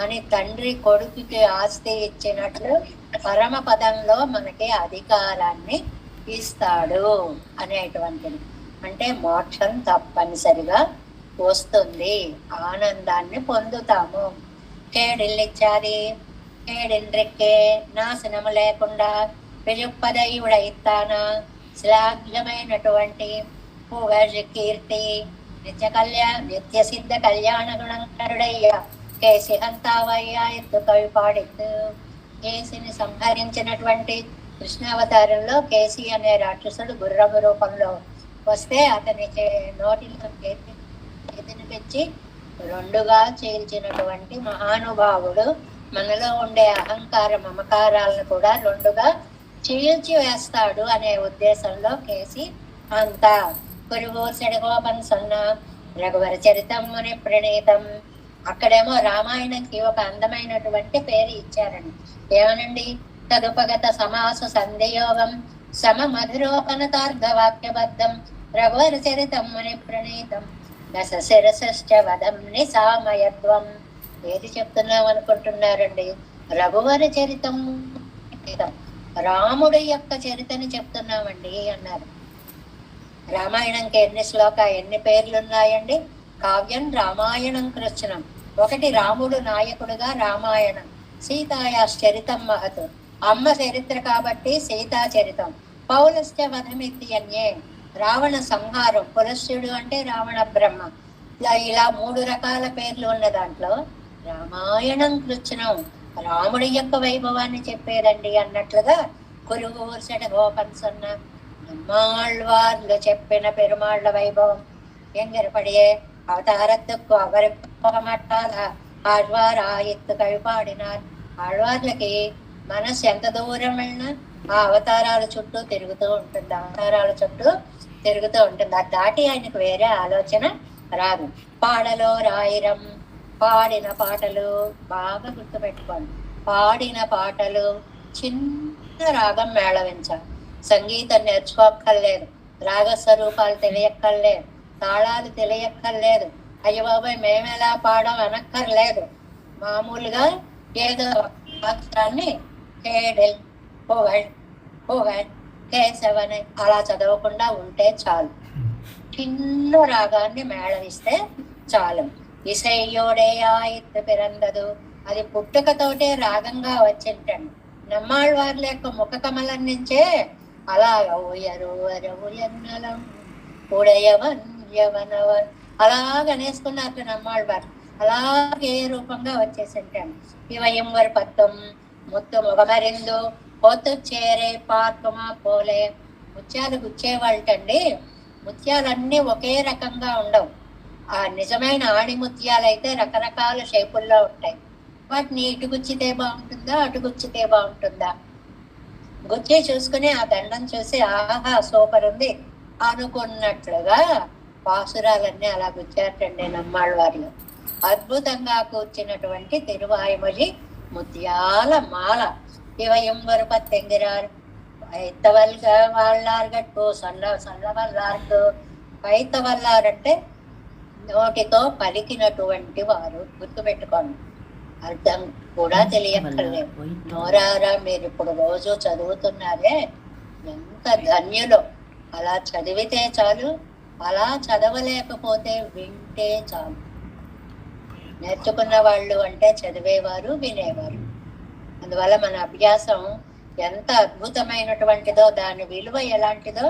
అని తండ్రి కొడుకుకి ఆస్తి ఇచ్చినట్లు పరమ పదంలో మనకి అధికారాన్ని ఇస్తాడు అనేటువంటిది. అంటే మోక్షం తప్పనిసరిగా వస్తుంది, ఆనందాన్ని పొందుతాము. కేడిల్లిచ్చాది కేడిండ్రెక్కే నాశనము లేకుండా విజుపదయుడైతాన శ్లాఘ్యమైనటువంటి కీర్తి నిత్య సిద్ధ కళ్యాణ గుణంకరుడయ్య కేసి అంతావయ్యా ఎత్తు కవి పాడిత్తు. కేసిని సంహరించినటువంటి కృష్ణావతారంలో కేసి అనే రాక్షసుడు గుర్రము రూపంలో వస్తే అతని నోటిలో చేతిని పెంచి 2గా చీల్చినటువంటి మహానుభావుడు మనలో ఉండే అహంకార మమకారాలను కూడా 2గా చీల్చి వేస్తాడు అనే ఉద్దేశంలో కేసి అంతా కురుగోసెడగోపన్ సొన్న రఘువర చరితం అని ప్రణీతం. అక్కడేమో రామాయణంకి ఒక అందమైనటువంటి పేరు ఇచ్చారండి. ఏమనండి? తదుపగత సమాస సంధియోగం సమ మధురోపనతార్ధవాక్యబద్ధం రఘువర చరితం అని ప్రణీతం దశ శిరశ్చ వదం నిసామయత్వం. ఏది చెప్తున్నాం అనుకుంటున్నారండి? రఘువర చరితం, రాముడి యొక్క చరితని చెప్తున్నామండి అన్నారు. రామాయణంకి ఎన్ని పేర్లు ఉన్నాయండి? కావ్యం రామాయణం కృష్ణం, ఒకటి రాముడు నాయకుడుగా రామాయణం, సీతాయాశ్చరితం మహత్, అమ్మ చరిత్ర కాబట్టి సీతా చరితం, పౌలస్య వధమిత్యన్యే, రావణ సంహారం, పులస్త్యుడు అంటే రావణ బ్రహ్మ. ఇలా 3 రకాల పేర్లు ఉన్న దాంట్లో రామాయణం కృష్ణం రాముడి యొక్క వైభవాన్ని చెప్పేదండి అన్నట్లుగా కురుగూర్చట గోపన్సన్న நம்மாழ்வார்ல చెప్పిన పెరుమాళ్ళ వైభవం ఎంగరపడియే అవతారத்துக்கு அவருக்கு போக மாட்டாதா ఆళ్వార్ ఆయత్తు కవి పాడినారు. ఆళ్వార్లకి మనసు ఎంత దూరం వెళ్ళినా ఆ అవతారాల చుట్టూ తిరుగుతూ ఉంటుంది, అది దాటి ఆయనకు వేరే ఆలోచన రాదు. పాడలో రాయిరం, పాడిన పాటలు బాగా గుర్తుపెట్టుకోండి. పాడిన పాటలు చిన్న రాగం మేళవించాలి. సంగీతం నేర్చుకోక్కర్లేదు, రాగ స్వరూపాలు తెలియక్కర్లేదు, తాళాలు తెలియక్కర్లేదు, అయ్య బాబాయ్ మేమెలా పాడం అనక్కర్లేదు. మామూలుగా ఏదో అక్షరాన్ని కేడెల్ పోగల్ పోగల్ కేశవని అలా చదవకుండా ఉంటే చాలు. చిన్న రాగాన్ని మేళవిస్తే చాలు. ఇసయ్యోడే ఆయిత్తు పిరందదు, అది పుట్టుకతోటే రాగంగా వచ్చింటండి. నమ్మాళ్ళవార్ల యొక్క ముఖ కమలం నుంచే అలాగా ఉయరువరవుయన్నలం ఉడయవన్ యవనవన్ అలాగనేసుకున్నారు నమ్మాళ్ళవారు. అలాగే రూపంగా వచ్చేసింటాను. ఇవయంవర్ పత్తం ముత్తు ముఖమరిందు పొత్తు చేరే పార్పమా పోలే. ముత్యాలు గుచ్చేవాళ్ళటండి, ముత్యాలన్నీ ఒకే రకంగా ఉండవు. ఆ నిజమైన ఆణి ముత్యాలు అయితే రకరకాల షేపుల్లో ఉంటాయి. వాటిని ఇటు గుచ్చితే బాగుంటుందా అటు గుచ్చితే బాగుంటుందా గుచ్చి చూసుకుని ఆ దండం చూసి ఆహా సూపర్ ఉంది అనుకున్నట్లుగా పాసురాలన్నీ అలా గుచ్చారటండి నమ్మాళ్ళవార్లు. అద్భుతంగా కూర్చున్నటువంటి తిరువాయుమొഴി ముత్యాల మాల. ఇవయంవరు పత్తెంగిరారు పైతవల్గ వాళ్ళార్గట్టు సన్నవల్లార్కు. పైతవల్లారంటే నోటితో పలికినటువంటి వారు, గుర్తుపెట్టుకోండి. అర్థం కూడా తెలియక్కర్లేదు. నోరారా మీరు ఇప్పుడు రోజు చదువుతున్నారే, ఎంత ధన్యులో. అలా చదివితే చాలు, అలా చదవలేకపోతే వింటే చాలు. నేర్చుకున్న వాళ్ళు అంటే చదివేవారు, వినేవారు. అందువల్ల మన అభ్యాసం ఎంత అద్భుతమైనటువంటిదో, దాని విలువ ఎలాంటిదో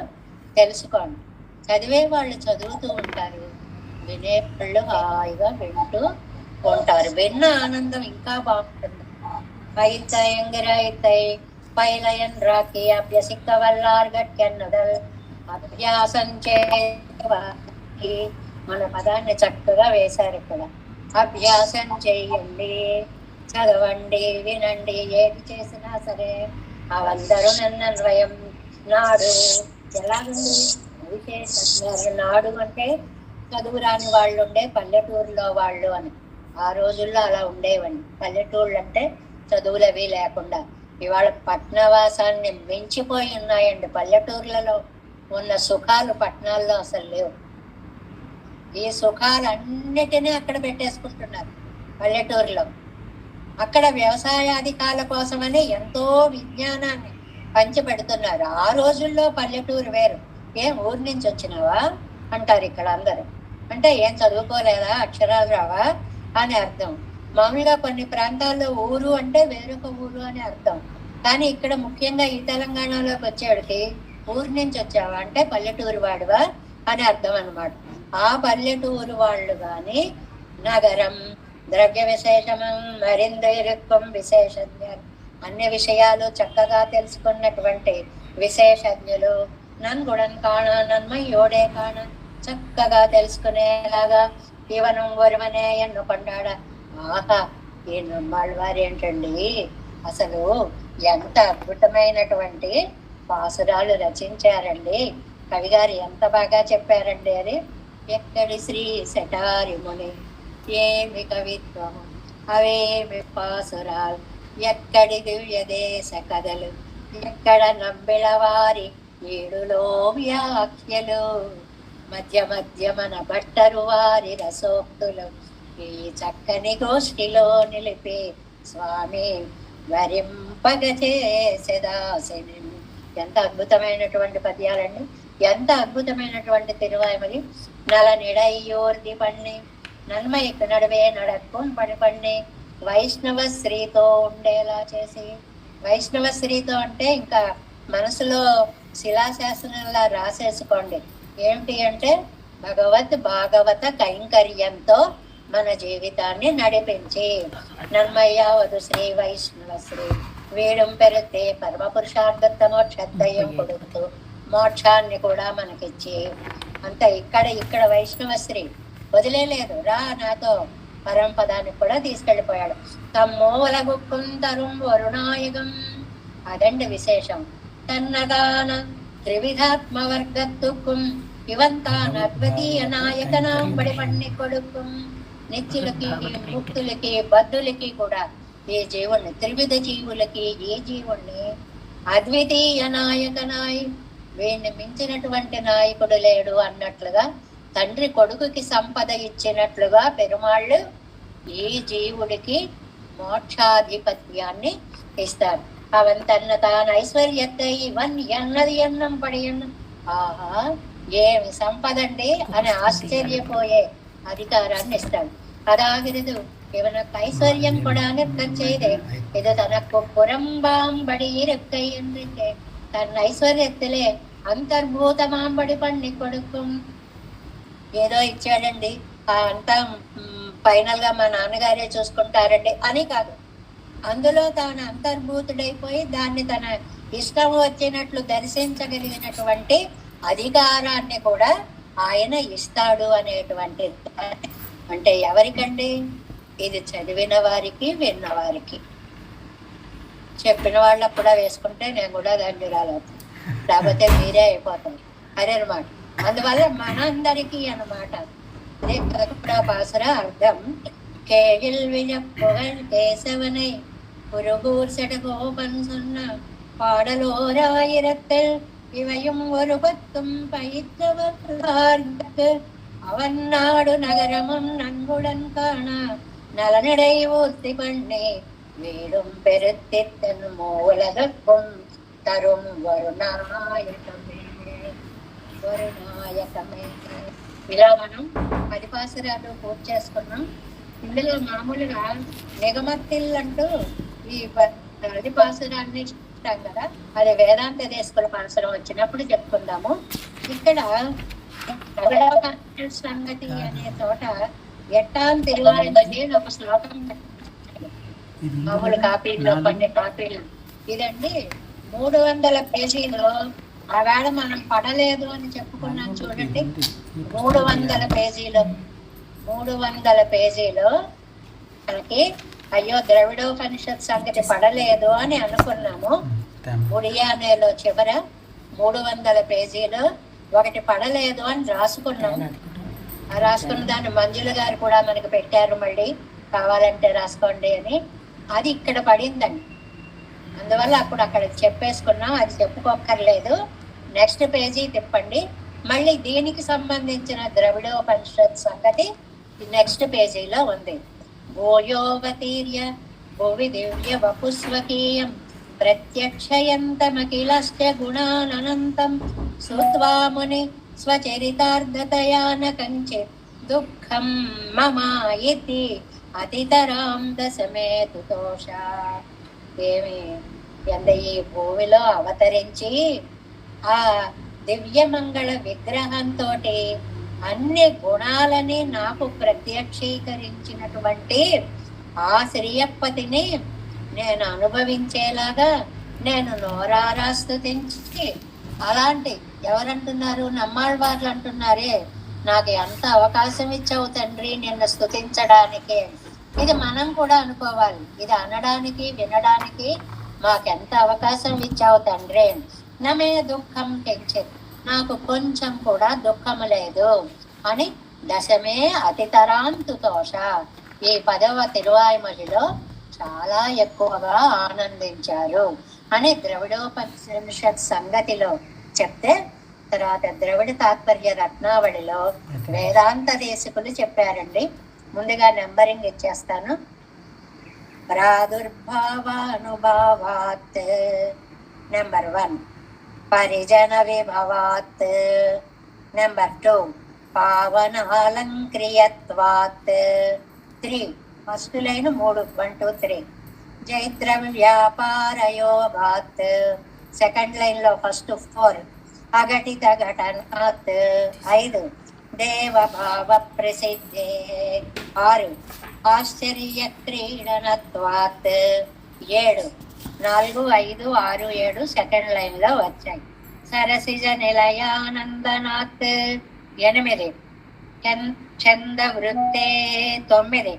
తెలుసుకోండి. చదివే వాళ్ళు చదువుతూ ఉంటారు, వినేవాళ్ళు హాయిగా వింటూ ఉంటారు. విన్న ఆనందం ఇంకా బాగుంటుంది. పైతయంగిరైతై పైలయన్ రాకి అభ్యసిక్క వల్లార్గట్కెన్నుదల్. అభ్యాసం చేసి మన పదాన్ని చక్కగా వేశారు ఇక్కడ. అభ్యాసం చేయండి, చదవండి, వినండి, ఏది చేసినా సరే అవందరూ నన్నన్వయం నాడు. ఎలాగుంది విశేష నాడు అంటే చదువు రాని వాళ్ళు ఉండే పల్లెటూరులో వాళ్ళు అని. ఆ రోజుల్లో అలా ఉండేవండి పల్లెటూళ్ళు అంటే, చదువులవి లేకుండా. ఇవాళ పట్నవాసాన్ని మించిపోయి ఉన్నాయండి. పల్లెటూర్లలో ఉన్న సుఖాలు పట్టణాల్లో అసలు లేవు. ఈ సుఖాలన్నిటినీ అక్కడ పెట్టేసుకుంటున్నారు పల్లెటూరులో. అక్కడ వ్యవసాయాధికాల కోసమని ఎంతో విజ్ఞానాన్ని పంచిపెడుతున్నారు. ఆ రోజుల్లో పల్లెటూరు వేరు. ఏం ఊరి నుంచి వచ్చినావా అంటారు ఇక్కడ అందరూ. అంటే ఏం చదువుకోలేదా, అక్షరాలు రావా అని అర్థం. మామూలుగా కొన్ని ప్రాంతాల్లో ఊరు అంటే వేరొక ఊరు అని అర్థం. కానీ ఇక్కడ ముఖ్యంగా ఈ తెలంగాణలోకి వచ్చేవాడికి ఊరి నుంచి వచ్చావా అంటే పల్లెటూరు వాడువా అని అర్థం అనమాట. ఆ పల్లెటూరు వాళ్ళు కానీ నగరం ద్రవ్య విశేషమం మరిందైరత్వం విశేషజ్ఞ, అన్ని విషయాలు చక్కగా తెలుసుకున్నటువంటి విశేషజ్ఞులు. నన్గుడన్ కాణ నన్మయోడే కాణ, చక్కగా తెలుసుకునేలాగా ఇవనం వరుమనే ఎన్నుకొండాడ. ఆహా ఈ నమ్మాళ్ళవారు ఏంటండి, అసలు ఎంత అద్భుతమైనటువంటి పాసురాలు రచించారండి. కవిగారు ఎంత బాగా చెప్పారండి అది. ఎక్కడి శ్రీ శటారి ముని ఏమి కవిత్వము అవేమి పాసురాలు, ఎక్కడి దివ్య దేశ కథలు, ఎక్కడ నమ్మిళ వారి ఏడులో వ్యాఖ్యలు, మధ్య మధ్య మన భట్టరు వారి రసోక్తులు, ఈ చక్కని గోష్ఠిలో నిలిపి స్వామి వరింపగ చేసేదాసిని. ఎంత అద్భుతమైనటువంటి పద్యాలండి, ఎంత అద్భుతమైనటువంటి తిరువాయుమలి. నల నిడయ్యోర్ది పన్ని నన్మయ్యకు నడువే నడక్కుం పడిపండి వైష్ణవ శ్రీతో ఉండేలా చేసి. వైష్ణవ శ్రీతో అంటే ఇంకా మనసులో శిలాశాసనంలా రాసేసుకోండి. ఏమిటి అంటే భగవత్ భాగవత కైంకర్యంతో మన జీవితాన్ని నడిపించి నన్మయ్యావదు శ్రీ వైష్ణవ శ్రీ వీడం పెరితే పరమ పురుషార్థత మోక్షద్దయం కొడుకుతూ మోక్షాన్ని కూడా మనకిచ్చి అంత ఇక్కడ వైష్ణవశ్రీ వదిలేదు. రా నాతో పరంపదానికి కూడా తీసుకెళ్లిపోయాడు. తమ్మూలగుక్కుంతరుం వరుణాయగం, అదండి విశేషం. తన్నగాన త్రివిధాత్మవర్గత్తుకుం ఇవంతాన్ అద్వితీయ నాయకనాంబడి పన్ని కొడుకుం. నిత్యులకి ముక్తులకి బద్ధులకి కూడా ఈ జీవుణ్ణి, త్రివిధ జీవులకి ఈ జీవుణ్ణి అద్వితీయ నాయకనాయ్, వీడిని మించినటువంటి నాయకుడు లేడు అన్నట్లుగా తండ్రి కొడుకుకి సంపద ఇచ్చినట్లుగా పెరుమాళ్ళు ఈ జీవుడికి మోక్షాధిపత్యాన్ని ఇస్తారు. అవన్ తన్న తాను ఐశ్వర్యத்தை ఇవన్ ఎన్నది ఎన్నం పడి ఆహా ఏమి సంపదండి అని ఆశ్చర్యపోయే అధికారాన్ని ఇస్తాడు. అదాగిరదు இவனுக்கு ஐஸ்வர்யம் கூட செய்து இது தனக்கு புறம்பாம்படி இருக்கை என்று தன் ఐశ్వర్యத்திலே అంతర్భూతమాంబడి పండి కొడుకుం. ఏదో ఇచ్చాడండి అంతా ఫైనల్ గా మా నాన్నగారే చూసుకుంటారండి అని కాదు, అందులో తాను అంతర్భూతుడైపోయి దాన్ని తన ఇష్టం వచ్చినట్లు దర్శించగలిగినటువంటి అధికారాన్ని కూడా ఆయన ఇస్తాడు అనేటువంటి. అంటే ఎవరికండి? ఇది చదివిన వారికి, విన్న వారికి. చెప్పిన వాళ్ళకు కూడా వేసుకుంటే నేను కూడా దాన్ని రాలేదు, లేకపోతే మీరే అయిపోతారు అదే అనమాట. అందువల్ల మనందరికీ అనమాట. అదే కూడా పాసుర అర్థం. కేగిల్ విజప్పుగల్ కేశవనై புருகூர் செடகோபன் சொன்ன பாடலோராயிரத்தில் இவையும் ஒரு பத்தும் பயிற்றவர்க்கு அவன் நாடு நகரமும் நன்குடன் காண நலனடை ஊர்த்தி பண்ணி வீடும் பெருத்தி தன் மூலகக்கும் తరుం వరుణాయకమే వరుణాయకమే. ఇలా మనం 10 పాసురాలు పూర్తి చేసుకున్నాం. ఇందులో మామూలుగా నిగమత్తిల్ అంటూ ఈ 10 పాసురాన్ని ఇస్తాం కదా, అది వేదాంత దేశకుల పాసురం వచ్చినప్పుడు చెప్పుకుందాము. ఇక్కడ సంగతి అనే చోట ఎట్టాం తిరువాయి ఒక శ్లోకం మామూలు కాపీల్లో, కొన్ని కాపీలు. ఇదండి 300 పేజీలో. ఆవేళ మనం పడలేదు అని చెప్పుకున్నాం చూడండి. 300 పేజీలో మనకి అయ్యో ద్రవిడోపనిషత్ సంగతి పడలేదు అని అనుకున్నాము. ఉడియానేలో చివర 300 పేజీలో ఒకటి పడలేదు అని రాసుకున్నాము. రాసుకున్న దాన్ని మంజుల గారు కూడా మనకి పెట్టారు, మళ్ళీ కావాలంటే రాసుకోండి అని. అది ఇక్కడ పడిందండి. అందువల్ల అప్పుడు అక్కడ చెప్పేసుకున్నాం, అది చెప్పుకోక్కర్లేదు. నెక్స్ట్ పేజీ తిప్పండి, మళ్ళీ దీనికి సంబంధించిన ద్రవిడోపనిషత్ సంగతి నెక్స్ట్ పేజీలో ఉంది. భూయోవతీర్య భువి దివ్య వపుస్వకీయం ప్రత్యక్షయంతమఖిలశ్చ గుణాననంతం శ్రుత్వా ముని స్వచరితార్థతయా న కంచిత్ దుఃఖం మమాయితి అతితరాం దశమే తుతోష. ఏమి ఎంత ఈ భూమిలో అవతరించి ఆ దివ్యమంగళ విగ్రహంతో అన్ని గుణాలని నాకు ప్రత్యక్షీకరించినటువంటి ఆ శ్రీయప్పతిని నేను అనుభవించేలాగా నేను నోరారా స్తుతించి, అలాంటి ఎవరంటున్నారు? నమ్మాళ్ళవార్లు అంటున్నారే, నాకు ఎంత అవకాశం ఇచ్చావు తండ్రి నిన్ను స్తుతించడానికి. ఇది మనం కూడా అనుకోవాలి. ఇది అనడానికి, వినడానికి మాకెంత అవకాశం ఇచ్చావు తండ్రి. నమే దుఃఖం కించిత్, నాకు కొంచెం కూడా దుఃఖము లేదు అని దశమే అతితరాంతుతోష. ఈ 10వ తిరువాయిమలిలో చాలా ఎక్కువగా ఆనందించారు అని ద్రవిడోపనిషత్ సంగతిలో చెప్తే, తర్వాత ద్రవిడ తాత్పర్య రత్నావళిలో వేదాంత దేశకులు చెప్పారండి. ముందుగా నెంబరింగ్ ఇచ్చేస్తాను. ప్రాదుర్భావానుభావాత్ నెంబర్ 1, పరిజన విభవాత్ నెంబర్ 2, పావనాలంక్రియత్వాత్ 3 ఫస్ట్ లైన్ 3 1 2 3 జైద్రవ్యాపారయోగాత్ సెకండ్ లైన్ లో ఫస్ట్ 4 అఘటిత ఘటనాత్ 5 దేవభావ ప్రసిద్ధే 6 ఆశ్చర్య క్రీడనత్వాత్ 7 4 5 6 7 సెకండ్ లైన్ లో వచ్చాయి. సరసిజ నిలయానందనాత్ 8 చంద వృత్తే 9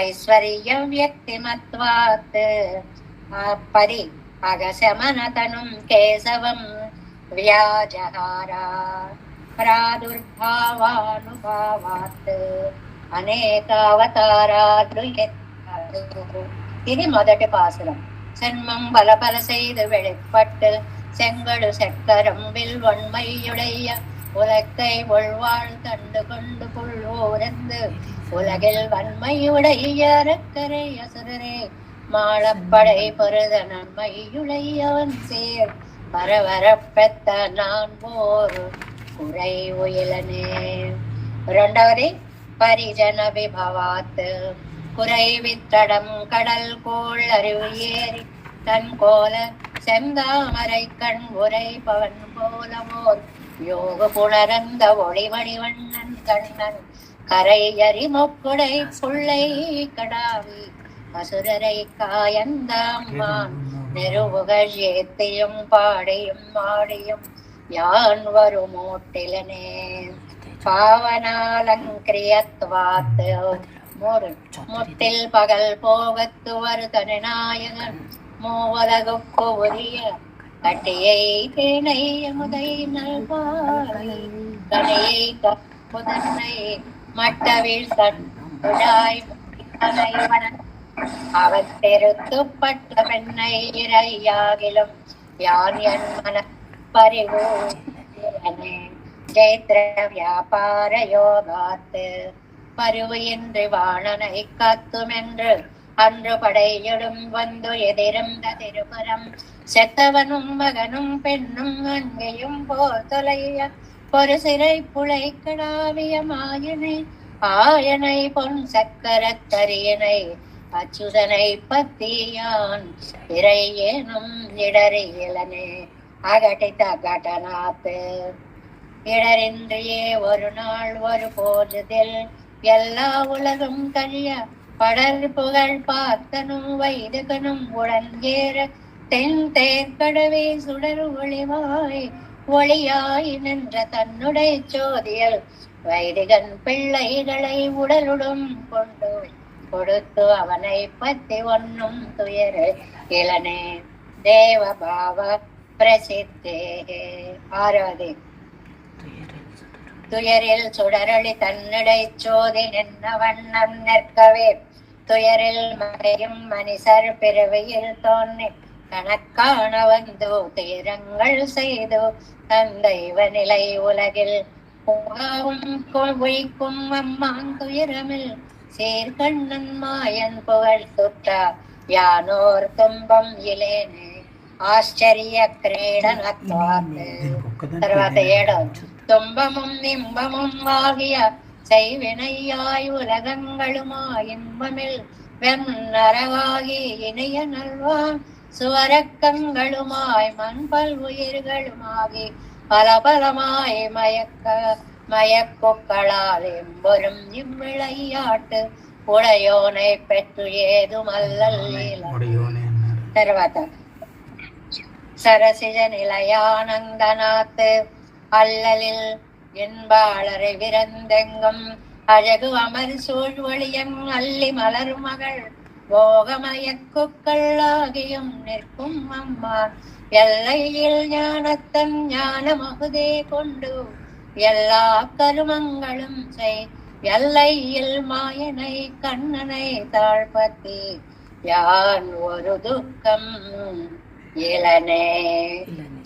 ఐశ్వర్య వ్యక్తిమత్వాత్ 10 అగశమనతనుం కేశవం వ్యాజహారా ప్రాదుర్భావానుభావాత్ అనేక అవతారాలు. ఇది మొదటి పాసురం. சென்மம் பல பல செய்து வெளிப்பட்டு செங்கடு செக்கரம் வில் ஒன்மையுடைய உலக்கை ஒழ்வாள் கண்டு கொண்டு புள்ளோரந்து உலகில் வன்மையுடைய அரக்கரை அசுரரே மாளப்படை பொருத நன்மையுடையவன் சேர் பரவரப்பெத்த நான் போர் குறை உயிலனே. రెండవది పరిజన విభవాత్ குறை வித்தடம் கடல் கோள் அறிவு ஏறி தன் கோல செந்தாமரை கண் உரை பவன் போலவோர் யோக புணரந்த ஒளிமணி வண்ணன் கண்ணன் கரை அறி மொக்குடை புள்ளை கடாவி அசுரரை காயந்தாம்மான் நெருவுகள் ஏத்தியும் பாடியும் மாடியும் யான் வருமோட்டிலனே. பாவனாலங்கிரியத்வாத் 3 முட்டில் பகல் போகத்து வருதன நாயகன் மூவலகுக்கு உரிய கட்டியை தேனை முதை நல்வாய் கனையை கப்புதனை மட்டவில் தன்னுடாய் அவன் பெருத்துப்பட்ட பெண்ணை இறையாகிலும் யான் என் மன பறிவு ஜெயத்ர வியாபார யோகாத்து பருவு என்று வாணனை காத்துமென்று அன்று படையிடும் வந்து எதிர்ந்த திருபுறம் செத்தவனும் மகனும் பெண்ணும் அங்கேயும் போர் தொலைய ஒரு சிறை புழை கடாவிய மாயனை ஆயனை பொன் சக்கரத்தரியனை அச்சுதனை பத்தியான் இறை ஏனும் இடறியலனே. அகட்டித்த கடனாத்து இடரின்றியே ஒரு நாள் ஒரு போதுதில் எல்லா உலகம் கழிய படர் புகழ் பார்த்தனும் வைதகனும் உடன்கேற தென் தேர்கடவே சுடர் ஒளிவாய் ஒளியாய் நின்ற தன்னுடைய சோதியல் வைதிகன் பிள்ளைகளை உடலுடன் கொண்டு கொடுத்து அவனை பத்தி ஒன்னும் துயர இளனே. தேவபாவ பிரசித்தே. 6வது துயரில் சுடரளி தன்னிடை சோதி நின்ன வண்ணம் நிற்கவே துயரில் மறையும் மனிதர் பிறவியில் தோன்றி கணக்கான வந்து துயரங்கள் செய்து தந்தைவ நிலை உலகில் பொய்க்கும் அம்மான் துயரமில் சீர்கண்ணன் மாயன் புகழ் சுற்றா யானோர் துன்பம் இலேனே. ఆశ్చర్య క్రీడనత్వాత్. తర్వాత 7 துன்பமும் இன்பமும் ஆகிய செய்வினையாய் உலகங்களுமாய் இன்பமில் வெண்ணரவாகி இணைய நல்வான் சுவரக்கங்களுமாய் மண்பல் உயிர்களுமாகி பல பலமாய் மயக்குக்களால் எம்பொரும் இவ்விளையாட்டு உடையோனை பெற்று ஏதுமல்லல். తర్వాత சரசிஜ நிலையானந்தநாத் அல்லலில் என்பாளரை விரந்தெங்கும் அழகு அமர் சூழ்வழியன் அள்ளி மலர் மகள் போகமயக்குக்களாகியும் நிற்கும் அம்மா எல்லையில் ஞானத்தன் ஞான மகுதே கொண்டு எல்லா கருமங்களும் செய் எல்லையில் மாயனை கண்ணனை தாழ்பத்தி யான் ஒரு துக்கம் இளனே.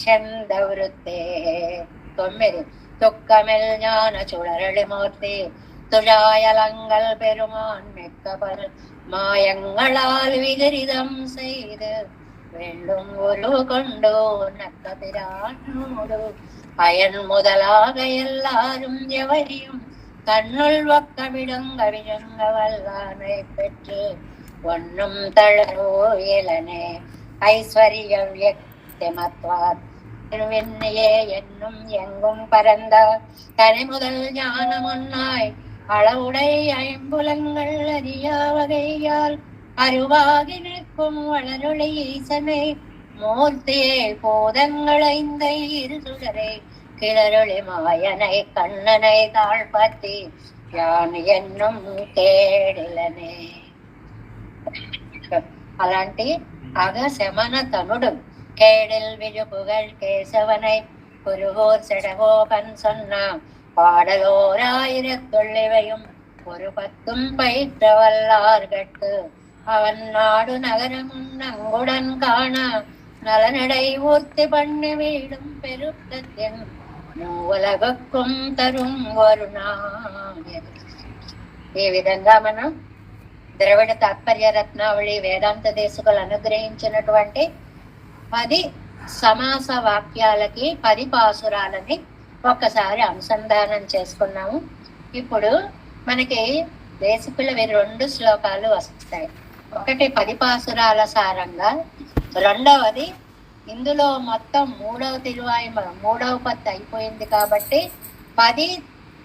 చందవృత్తే. 9 துக்கமில் ஞான சுடரளி மூர்த்தி துழாயலங்கள் பெருமான் மிக்கபல் மாயங்களால் விகரிதம் செய்து வெள்ளும் ஒரு கொண்டு நக்க பிரானோடு பயன் முதலாக எல்லாரும் எவரையும் கண்ணுள் ஒக்க விடுங்க விழுங்க வல்லானை பெற்று ஒன்னும் தளரோ இளனே ஐஸ்வர்யம் எக்திமத்வாத் திருவெண்ணையே என்னும் எங்கும் பரந்த தனி முதல் ஞானம் ஒன்னாய் அளவுடை ஐம்புலங்கள் அறியா வகையால் அருவாகி நிற்கும் வளருளை ஈசனை மூர்த்தியே போதங்களைந்த இரு சுடரை கிளருளி மாயனை கண்ணனை தாழ்பத்தி யான் என்னும் కేడిలనే. అలాంటి అగశమన తనుడు కేడిల్ విజుపుగల్ కేశవனை குருகோர் செடகோபன் சொன்னா பாடலோராயிரத்துள்ளிவையும் ஒரு பத்தும் பயிற்ற வல்லார்கட்கு அவன் நாடு நகரமும் நங்குடன் காண நலனடை ஊர்த்தி பண்ணி வீடும் பெருக்கத்தின் ఉలగక్కుం తరుం వరుణాయ. ఈ విధంగా మనం ద్రవిడ తాత్పర్య రత్నావళి వేదాంత దేశకులు అనుగ్రహించినటువంటి 10 సమాస వాక్యాలకి 10 పాసురాలని ఒక్కసారి అనుసంధానం చేసుకున్నాము. ఇప్పుడు మనకి దేశకులవి 2 శ్లోకాలు వస్తాయి. ఒకటి 10 పాసురాల సారంగా, రెండవది ఇందులో మొత్తం 3వ తిరువాయుమొഴി 3వ పత్తు అయిపోయింది కాబట్టి 10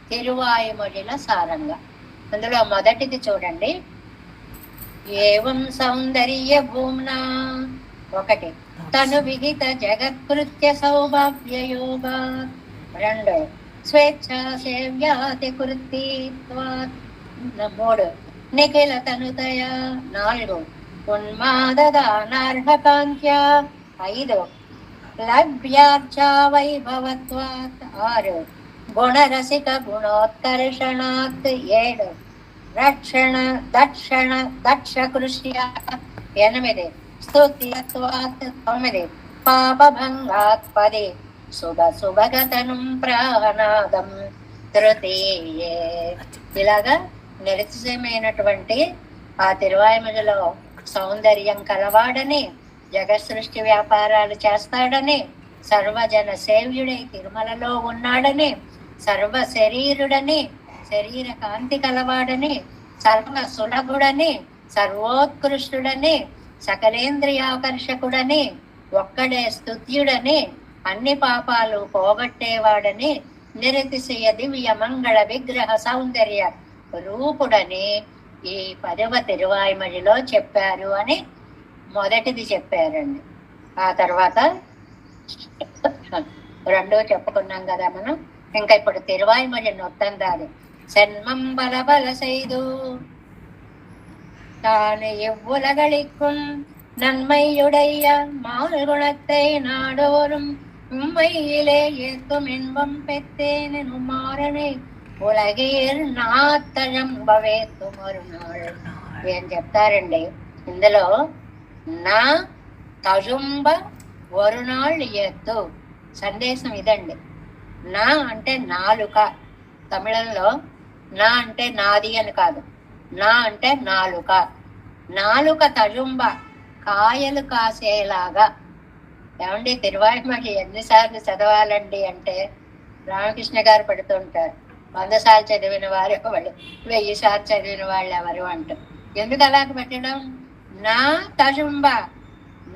తిరువాయుమొழிల సారంగా. అందులో మొదటిది చూడండి. ఏవం సౌందర్య భూమ్నా, 1 తను విహిత జగత్కృత్య సౌభాగ్యయోగ, 2 స్వేచ్ఛా సేవ్యాతి కృత్తిత్వాత్, 3 నిఖిల తనుతయ, 4 ఉన్మాదదానార్హకాంక్ష, 5 లభ్యార్చా వైభవత్వాత్, 6 గుణరసిక గుణోత్కర్షణాత్, 7 రక్షణ దక్షణ దక్ష కృష్య, 8 స్తుత్యత్వాత్, 9 పాపభంగాత్, 10 శుభ శుభగతనం ప్రాణాదం తృతీయే. ఇలాగా నిరతిశయమైనటువంటి ఆ తిరువాయుమొழிలో సౌందర్యం కలవాడని, జగత్ సృష్టి వ్యాపారాలు చేస్తాడని, సర్వజన సేవ్యుడై తిరుమలలో ఉన్నాడని, సర్వ శరీరుడని, శరీర కాంతి కలవాడని, సర్వ సులభుడని, సర్వోత్కృష్టుడని, సకలేంద్రియాకర్షకుడని, ఒక్కడే స్తుత్యుడని, అన్ని పాపాలు పోగొట్టేవాడని, నిరతిశయ దివ్య మంగళ విగ్రహ సౌందర్య రూపుడని ఈ 10వ తిరువాయుమొழிలో చెప్పారు అని మొదటిది చెప్పారండి. ఆ తర్వాత 2 చెప్పుకున్నాం కదా మనం. ఇంకా ఇప్పుడు తిరువాయుమొഴി నొత్తందాది. சென்மம் பல பல செய்து தானே எவ்வுலகளிக்கும் நன்மையுடைய மால்குணத்தை நாடோறும் உம்மையிலே ஏத்தும் இன்பம் பெத்தேனெனும் మారనే ఉలగేర్ నాత్తజంబవేత్తు మరునాడు. ఏం చెప్తారండి ఇందులో? నా తజుంబ వరుణాళ్ళు ఎత్తు. సందేశం ఇదండి. నా అంటే నాలుక. తమిళంలో నా అంటే నాది అని కాదు, నా అంటే నాలుక. నాలుక తజుంబ కాయలు కాసేలాగా. ఏమండి తిరువాయుమొഴి ఎన్నిసార్లు చదవాలండి అంటే రామకృష్ణ గారు పెడుతుంటారు. 100 సార్లు చదివిన వారు ఎవరు, 1000 సార్లు చదివిన వాళ్ళు ఎవరు అంటారు. ఎందుకు అలాగ పెట్టడం? నా తజుంబ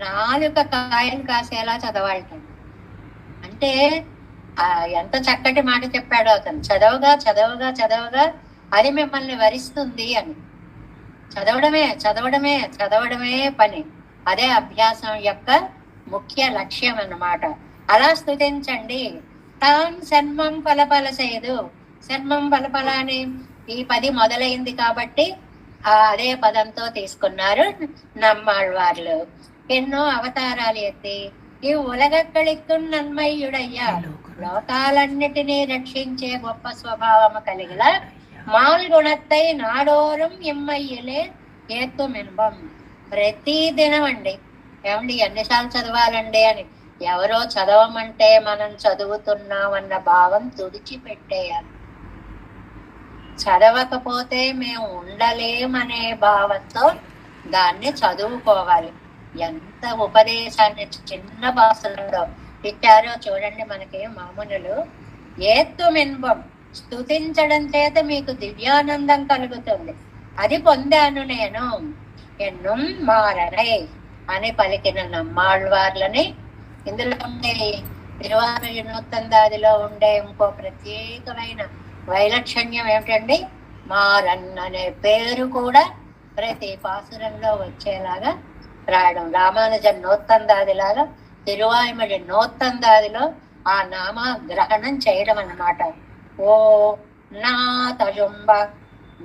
నాలుక కాయలు కాసేలా చదవాలట. అంటే ఎంత చక్కటి మాట చెప్పాడో అతను. చదవగా చదవగా చదవగా అది మిమ్మల్ని వరిస్తుంది అని. చదవడమే చదవడమే చదవడమే పని. అదే అభ్యాసం యొక్క ముఖ్య లక్ష్యం అన్నమాట. అలా స్తుతించండి. తాన్ సన్మం ఫలఫల సేదు. సన్మం ఫలఫల అని ఈ 10 మొదలైంది కాబట్టి అదే పదంతో తీసుకున్నారు నమ్మాళ్వార్లు. ఎన్నో అవతారాలు ఎత్తి ఈ ఉలగక్కడికు నన్మయ్యుడయ్యా, లోకాలన్నిటినీ రక్షించే గొప్ప స్వభావము కలిగిన మాల్గుణత్తై నాడోరం ఎమ్మయ్యలే ఏత్తు మిన్బం. ప్రతి దినం అండి. ఏమండి ఎన్నిసార్లు చదవాలండి అని ఎవరో చదవమంటే మనం చదువుతున్నామన్న భావం తుడిచిపెట్టేయాలి. చదవకపోతే మేము ఉండలేమనే భావంతో దాన్ని చదువుకోవాలి. ఎంత ఉపదేశాన్ని చిన్న భాషలో ఇచ్చారో చూడండి. మనకి మామూలు ఏత్తు మిన్బం స్తుతించడం చేత మీకు దివ్యానందం కలుగుతుంది. అది పొందాను నేను. ఎన్నుం మారనై అని పలికిన నమ్మాళ్వార్లని ఇందులో ఉండే తిరువారూర్తందాదిలో ఉండే ఇంకో ప్రత్యేకమైన వైలక్షణ్యం ఏమిటండి, మారన్ అనే పేరు కూడా ప్రతి పాసురంలో వచ్చేలాగా రాయడం. రామానుజన్ నోత్తందాదిలాగా తిరువాయిమడి నోత్తందాదిలో ఆ నామ గ్రహణం చేయడం అన్నమాట. ఓ నా తజుంబ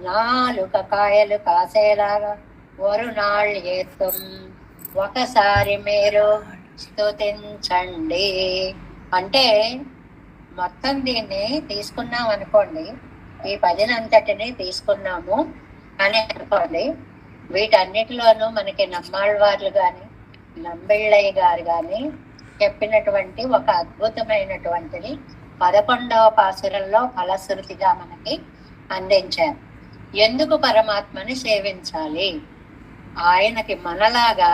నాలుక కాయలు కాసేలాగా వరునాళ్ళు ఏత్తం ఒకసారి మీరు స్తుతించండి అంటే మొత్తం దీన్ని తీసుకున్నాం అనుకోండి, ఈ 10 అంతటిని తీసుకున్నాము అని అనుకోండి. వీటన్నిటిలోనూ మనకి నమ్మాళ్వార్లు గాని నంబిళ్ళయ్య గారు గాని చెప్పినటువంటి ఒక అద్భుతమైనటువంటిది 11వ పాసురంలో ఫలశ్రుతిగా మనకి అందించారు. ఎందుకు పరమాత్మని సేవించాలి? ఆయనకి మనలాగా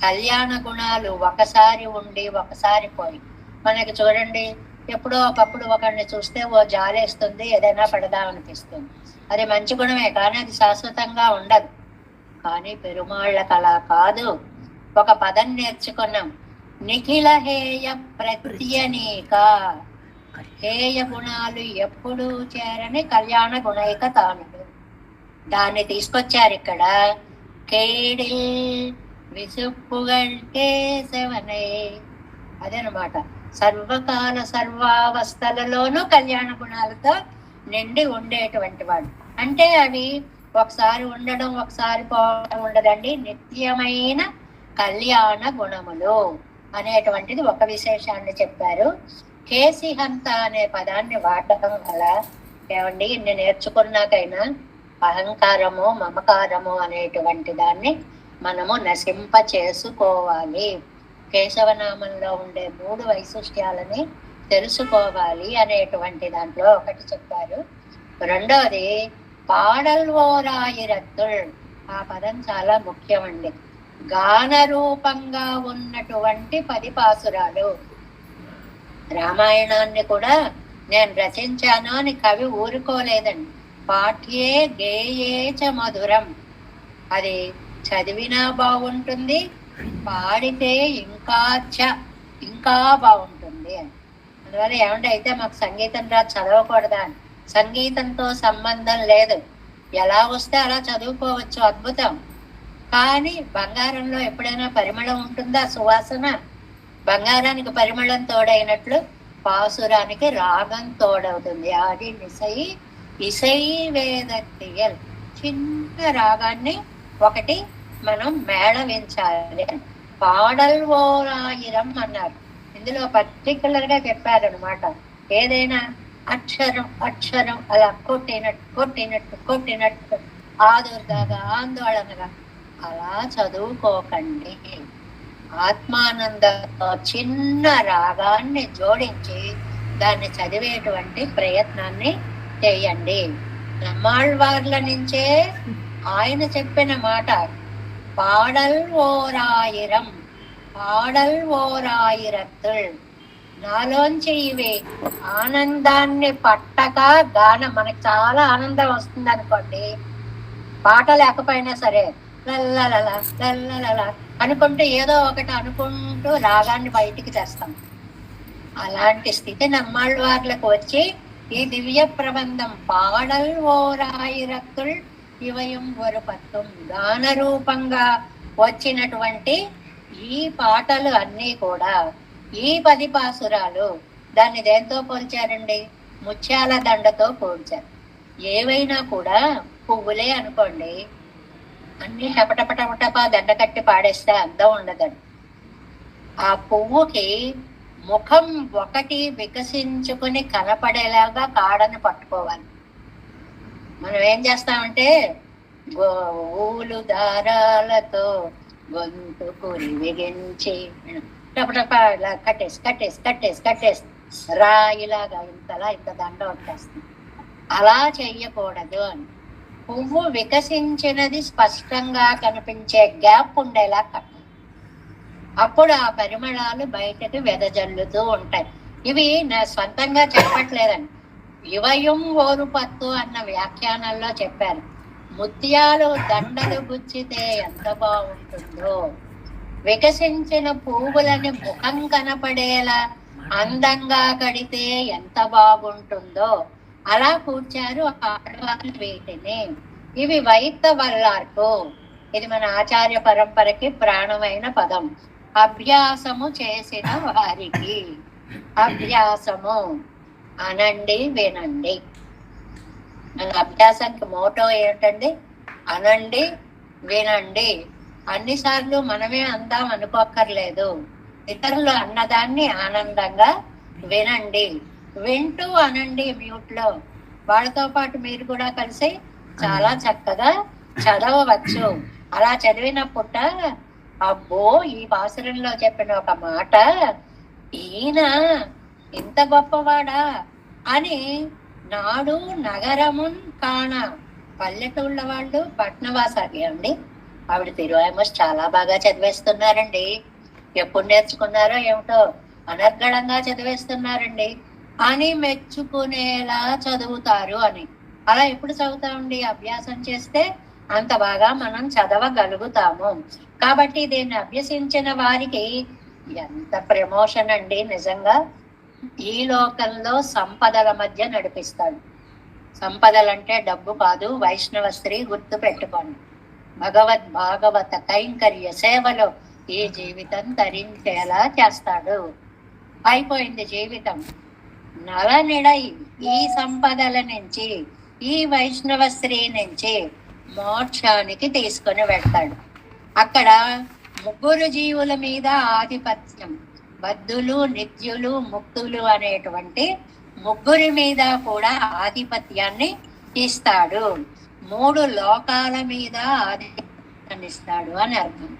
కళ్యాణ గుణాలు ఒకసారి ఉండి ఒకసారి పోయి, మనకి చూడండి ఎప్పుడో ఒకప్పుడు ఒకరిని చూస్తే ఓ జాలేస్తుంది, ఏదైనా పెడదామనిపిస్తుంది. అది మంచి గుణమే, కానీ అది శాశ్వతంగా ఉండదు. కానీ పెరుమాళ్ళకి అలా కాదు. ఒక పదం నేర్చుకున్నాం, నిఖిల హేయ ప్రత్యనీక. హేయ గుణాలు ఎప్పుడు చేరని కళ్యాణ గుణైక తానుడు. దాన్ని తీసుకొచ్చారు ఇక్కడ. కేడిల్ విసుప్పుగల్ కేశవనై అదనమాట. సర్వకాల సర్వావస్థలలోనూ కళ్యాణ గుణాలతో నిండి ఉండేటువంటి వాడు. అంటే అవి ఒకసారి ఉండడం ఒకసారి పోవడం ఉండదండి, నిత్యమైన కళ్యాణ గుణములు అనేటువంటిది ఒక విశేషాన్ని చెప్పారు. కేసిహంత అనే పదాన్ని వాడటం వల్ల ఏమండి, ఇన్ని నేర్చుకున్నాకైనా అహంకారము మమకారము అనేటువంటి దాన్ని మనము నశింప చేసుకోవాలి. కేశవనామంలో ఉండే 3 వైశిష్ట్యాలని తెలుసుకోవాలి అనేటువంటి దాంట్లో ఒకటి చెప్పారు. రెండోది పాడల్ ఓరాయిరత్తుల్. ఆ పదం చాలా ముఖ్యమండి. గాన రూపంగా ఉన్నటువంటి 10 పాసురాలు. రామాయణాన్ని కూడా నేను రచించాను అని కవి ఊరుకోలేదండి. పాఠ్యే గేయే చ మధురం. అది చదివినా బాగుంటుంది, పాడితే ఇంకా బాగుంటుంది అని. అందువల్ల ఏమంటే అయితే మాకు సంగీతం రా చదవకూడదా అని. సంగీతంతో సంబంధం లేదు, ఎలా వస్తే అలా చదువుకోవచ్చు, అద్భుతం. కానీ బంగారంలో ఎప్పుడైనా పరిమళం ఉంటుందా? సువాసన. బంగారానికి పరిమళం తోడైనట్లు పాసురానికి రాగం తోడవుతుంది. అది ఇసై వేదక్తియల్. చిన్న రాగాన్ని ఒకటి మనం మేళవించాలి. పాడల్ ఓరాయిరం అన్నారు. ఇందులో పర్టికులర్ గా చెప్పారనమాట. ఏదైనా అక్షరం అలా కొట్టినట్టు ఆదుర్దాగా ఆందోళనగా అలా చదువుకోకండి. ఆత్మానందంతో చిన్న రాగాన్ని జోడించి దాన్ని చదివేటువంటి ప్రయత్నాన్ని చేయండి. నమ్మాళ్వార్ల నుంచే ఆయన చెప్పిన మాట, పాడల్ ఓరాయిరత్తుల్. నాలోంచి ఇవి ఆనందాన్ని పట్టక గానం. మనకు చాలా ఆనందం వస్తుంది అనుకోండి, పాట లేకపోయినా సరే లల్లలల లల్లలల అనుకుంటూ ఏదో ఒకటి అనుకుంటూ రాగాన్ని బయటికి తెస్తాం. అలాంటి స్థితి నమ్మాళ్వార్లకు వచ్చి ఈ దివ్య ప్రబంధం పాడల్ ఓరాయిరత్తుల్ ఇవయం వరుపత్వం గాన రూపంగా వచ్చినటువంటి ఈ పాటలు అన్నీ కూడా, ఈ 10 పాసురాలు దాన్ని దేంతో పోల్చారండి? ముత్యాల దండతో పోల్చారు. ఏవైనా కూడా పువ్వులే అనుకోండి, అన్ని టపటపటపటపా దండ కట్టి పాడేస్తే అందం ఉండదండి. ఆ పువ్వుకి ముఖం ఒకటి వికసించుకుని కనపడేలాగా కాడని పట్టుకోవాలి. మనం ఏం చేస్తామంటే ఊలు దారాలతో గొంతు కురి విగించి టపటప ఇలా కట్టేసి రాయిలాగా ఇంత దండ వచ్చేస్తుంది. అలా చెయ్యకూడదు అని. పువ్వు వికసించినది స్పష్టంగా కనిపించే గ్యాప్ ఉండేలా కట్టాలి. అప్పుడు ఆ పరిమళాలు బయటకు వెదజల్లుతూ ఉంటాయి. ఇవి నా స్వంతంగా చెప్పట్లేదండి, యువయం ఓరుపత్తు అన్న వ్యాఖ్యానంలో చెప్పారు. ముత్యాలు దండలు గుచ్చితే ఎంత బాగుంటుందో, వికసించిన పువ్వులని ముఖం కనపడేలా అందంగా కడితే ఎంత బాగుంటుందో అలా కూర్చారు ఆడవాళ్ళు వీటిని. ఇవి వైత వల్లార్పు. ఇది మన ఆచార్య పరంపరకి ప్రాణమైన పదం. అభ్యాసము చేసిన వారికి. అభ్యాసము అనండి వినండి. మన అభ్యాసానికి మోటో ఏంటండి? అనండి వినండి. అన్నిసార్లు మనమే అందాం అనుకోక్కర్లేదు. ఇతరులు అన్నదాన్ని ఆనందంగా వినండి. వింటూ అనండి మ్యూట్ లో. వాళ్ళతో పాటు మీరు కూడా కలిసి చాలా చక్కగా చదవవచ్చు. అలా చదివినప్పుట అబ్బో ఈ పాసురంలో చెప్పిన ఒక మాట, ఈయన ఇంత గొప్పవాడా అని నాడు నగరమున్ కాణ. పల్లెటూళ్ళ వాళ్ళు పట్నవాసాలి అండి. ఆవిడ తిరువాయిమోస్ చాలా బాగా చదివేస్తున్నారండి. ఎప్పుడు నేర్చుకున్నారో ఏమిటో, అనర్గళంగా చదివేస్తున్నారండి అని మెచ్చుకునేలా చదువుతారు అని. అలా ఎప్పుడు చదువుతామండి? అభ్యాసం చేస్తే అంత బాగా మనం చదవగలుగుతాము. కాబట్టి దీన్ని అభ్యసించిన వారికి ఎంత ప్రమోషన్ అండి నిజంగా. ఈ లోకంలో సంపదల మధ్య నడిపిస్తాడు. సంపదలంటే డబ్బు కాదు, వైష్ణవ స్త్రీ గుర్తు పెట్టుకోండి. భాగవత కైంకర్య సేవలో ఈ జీవితం తరించేలా చేస్తాడు. అయిపోయింది జీవితం. నలనిడై ఈ సంపదల నుంచి, ఈ వైష్ణవ స్త్రీ నుంచి మోక్షానికి తీసుకొని వెళ్తాడు. అక్కడ ముగ్గురు జీవుల మీద ఆధిపత్యం, బద్ధులు, నిత్యులు, ముక్తులు అనేటువంటి ముగ్గురి మీద కూడా ఆధిపత్యాన్ని ఇస్తాడు. 3 లోకాల మీద ఆధిపత్యాన్ని ఇస్తాడు అని అర్థం.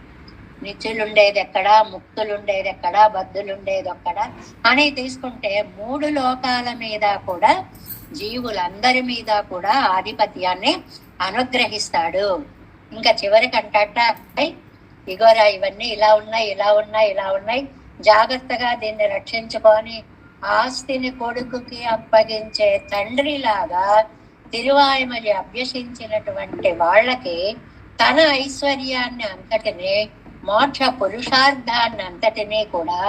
నిత్యులుండేది ఎక్కడ, ముక్తులుండేది ఎక్కడ, బద్ధులుండేది ఎక్కడ అని తీసుకుంటే 3 లోకాల మీద కూడా, జీవులందరి మీద కూడా ఆధిపత్యాన్ని అనుగ్రహిస్తాడు. ఇంకా చివరికి అంటట, ఇగోరా ఇవన్నీ ఇలా ఉన్నాయి, ఇలా ఉన్నాయి, ఇలా ఉన్నాయి, జాగ్రత్తగా దీన్ని రక్షించుకొని ఆస్తిని కొడుకుకి అప్పగించే తండ్రిలాగా తిరువాయిమలి అభ్యసించినటువంటి వాళ్ళకి తన ఐశ్వర్యాన్ని అంతటిని, మోక్ష పురుషార్థాన్ని అంతటినీ కూడా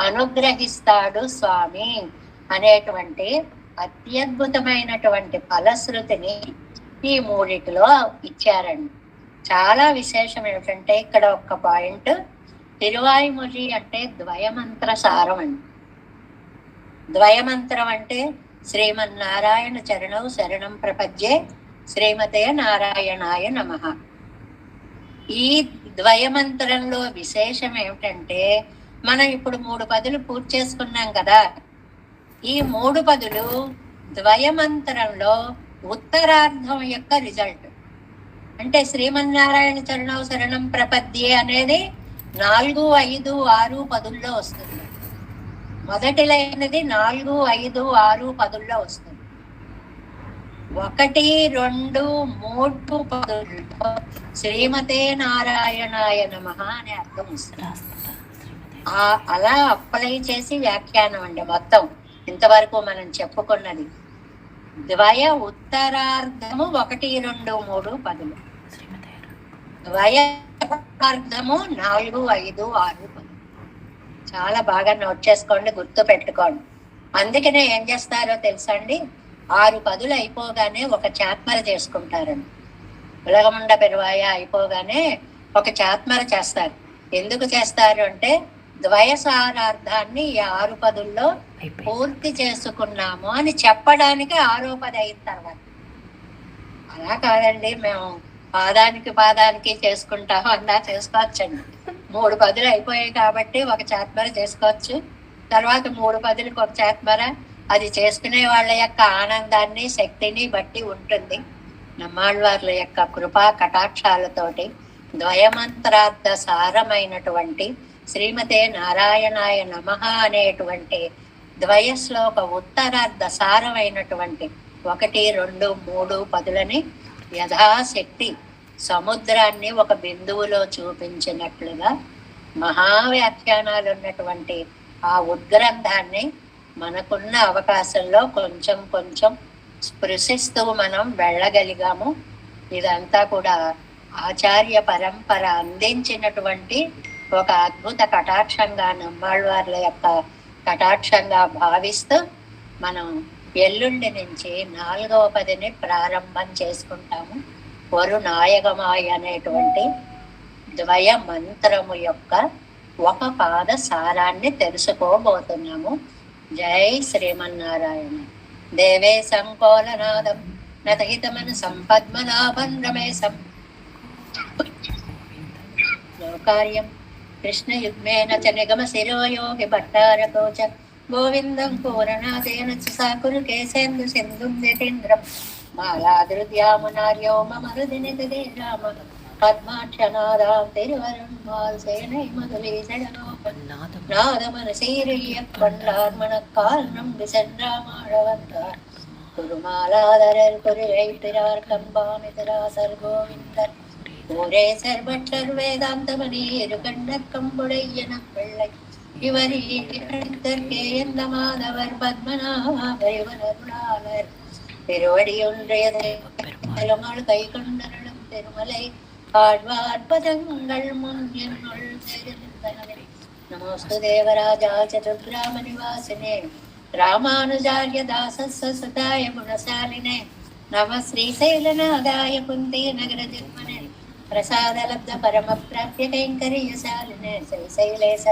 అనుగ్రహిస్తాడు స్వామి అనేటువంటి అత్యద్భుతమైనటువంటి ఫలశ్రుతిని ఈ 3 ఇచ్చారండి. చాలా విశేషం ఏమిటంటే ఇక్కడ ఒక్క పాయింట్, తిరువాయిమొഴി అంటే ద్వయమంత్ర సారం అండి. ద్వయమంత్రం అంటే శ్రీమన్నారాయణ చరణౌ శరణం ప్రపద్యే శ్రీమతే నారాయణాయ నమః. ఈ ద్వయమంత్రంలో విశేషం ఏమిటంటే, మనం ఇప్పుడు 3 పదులు పూర్తి చేసుకున్నాం కదా. ఈ 3 పదులు ద్వయమంత్రంలో ఉత్తరార్ధం యొక్క రిజల్ట్. అంటే శ్రీమన్నారాయణ చరణౌ శరణం ప్రపద్యే అనేది 4, 5, 6 పదుల్లో వస్తుంది. మొదటి లైనది 4, 5, 6 పదుల్లో వస్తుంది. 1, 2, 3 పదుల్లో శ్రీమతే నారాయణాయ నమః అనే అర్థం వస్తుంది. అలా అప్లై చేసి వ్యాఖ్యానం అండి మొత్తం ఇంతవరకు మనం చెప్పుకున్నది. ద్వయ ఉత్తరార్ధము 1, 2, 3 పదులు, ద్వయ ఉత్తరార్ధము 4, 5, 6 పదులు. చాలా బాగా నోట్ చేసుకోండి, గుర్తు పెట్టుకోండి. అందుకనే ఏం చేస్తారో తెలుసా అండి, 6 పదులు అయిపోగానే ఒక చాత్మర చేసుకుంటారండి. ఉలగముండ పెరువాయ అయిపోగానే ఒక చాత్మర చేస్తారు. ఎందుకు చేస్తారు అంటే ద్వయసారార్థాన్ని ఈ 6 పదుల్లో పూర్తి చేసుకున్నాము అని చెప్పడానికి 6వ పది అయిన తర్వాత. అలా కాదండి, మేము పాదానికి చేసుకుంటాము అలా చేసుకోవచ్చండి. 3 పదులు అయిపోయాయి కాబట్టి ఒక చాత్మర చేసుకోవచ్చు. తర్వాత 3 పదులకు ఒక చాత్మర. అది చేసుకునే వాళ్ళ యొక్క ఆనందాన్ని, శక్తిని బట్టి ఉంటుంది. నమ్మాళ్ళవార్ల యొక్క కృపా కటాక్షాలతోటి ద్వయమంత్రార్థ సారమైనటువంటి శ్రీమతే నారాయణాయ నమః అనేటువంటి ద్వయశ్లోక ఉత్తరార్థ సారమైనటువంటి 1, 2, 3 పదులని యథాశక్తి సముద్రాన్ని ఒక బిందువులో చూపించినట్లుగా మహావ్యాఖ్యానాలు ఉన్నటువంటి ఆ ఉద్గ్రంథాన్ని మనకున్న అవకాశంలో కొంచెం కొంచెం స్పృశిస్తూ మనం వెళ్ళగలిగాము. ఇదంతా కూడా ఆచార్య పరంపర అందించినటువంటి ఒక అద్భుత కటాక్షంగా, నమ్మాళ్ళవార్ల యొక్క కటాక్షంగా భావిస్తూ మనం ఎల్లుండి నుంచి 4వ పదిని ప్రారంభం చేసుకుంటాము. వరుణాయగమాయ అనేటువంటి ద్వయ మంత్రము యొక్క ఒక పాద సారాన్ని తెలుసుకోబోతున్నాము. జై శ్రీమన్నారాయణ. దేవే సంకోలనాదం నతహితమన సంపద్మనాభం రమేశం లోకార్యం కృష్ణయుగ్మేన చ నిగమ శిరోయోగి భట్టారకో చ గోవిందం పూర్ణనాథేన చ సాకురు కేశేందు సింధుం యతీంద్రం మాలాదృద్యామునార్యో మమ హృదినిధి రామ பத்மாட்சநாதாம் திருவருண்மால் சேனை நாதமன சீரிய கொண்டார் மணக்கால் நம்பி சென்றாமாழவந்தார் குருமாலாதரர் குருவை பிறார் கம்பாமிதராசர் கோவிந்தர் ஊரே சர்வற்றர் வேதாந்தமணி இரு கண்ணர் கம்புடையன பிள்ளை இவரே எந்த மாதவர் பத்மநாபர் திருவடியொன்றைய கை கொண்டருளும் திருமலை ஆழ்வார் பதங்கள் முன் என்னுள் தெரிந்தனவே. நமோஸ்து தேவராஜா சதுர்கிராம நிவாசினே ராமானுஜார்ய தாசஸ்ய சுதாய குணசாலினே நம ஸ்ரீசைலநாதாய குந்தி நகர ஜன்மனே பிரசாதலப்த பரம பிராப்ய கைங்கரியசாலினே శ్రీశైలేశ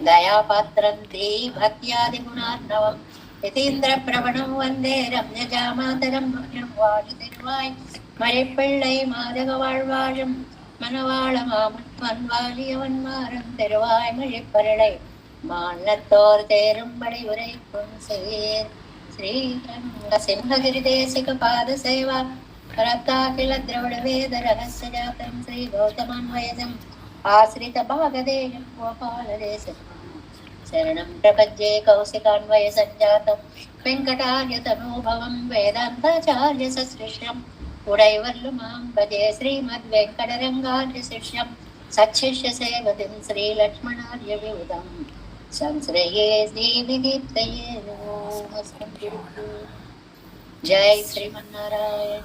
దయాపాత్రంతి భక్త్యాది గుణార్ణవం యతీంద్ర ప్రవణం వందే రమ్యజామాతరం మహ్యం వాడు తిరువాయ్ மழைப்பிள்ளை மாதக வாழ்வாழும் மணவாள மாமன் வாலியவன்மாரும் தெருவாய் மழைப்பரளை மாநிலத்தோர் தேரும்படி உரைக்கும் சீர் ஸ்ரீரங்க சிம்ஹகிரி தேசிக பாத சேவா கரத்தாகில திரவிட வேத ரகசிய ஜாதம் ஸ்ரீ கௌதமான்வயதம் ஆசிரித பாகதேயம் கோபால தேசம் శరణం ప్రపద్యే కౌశికాన్వయ సంజాతం వెంకటార్య తనూభవం వేదాంతాచార్య సశ్రిష్యం ఉడైవర్లు మాం భజే శ్రీమద్ వెంకటరంగార్య శిష్యం సచ్చిష్య సేవతిం శ్రీలక్ష్మణార్య వివుదం సంశ్రయే శ్రీవిగీర్తయే నమో. జై శ్రీమన్నారాయణ.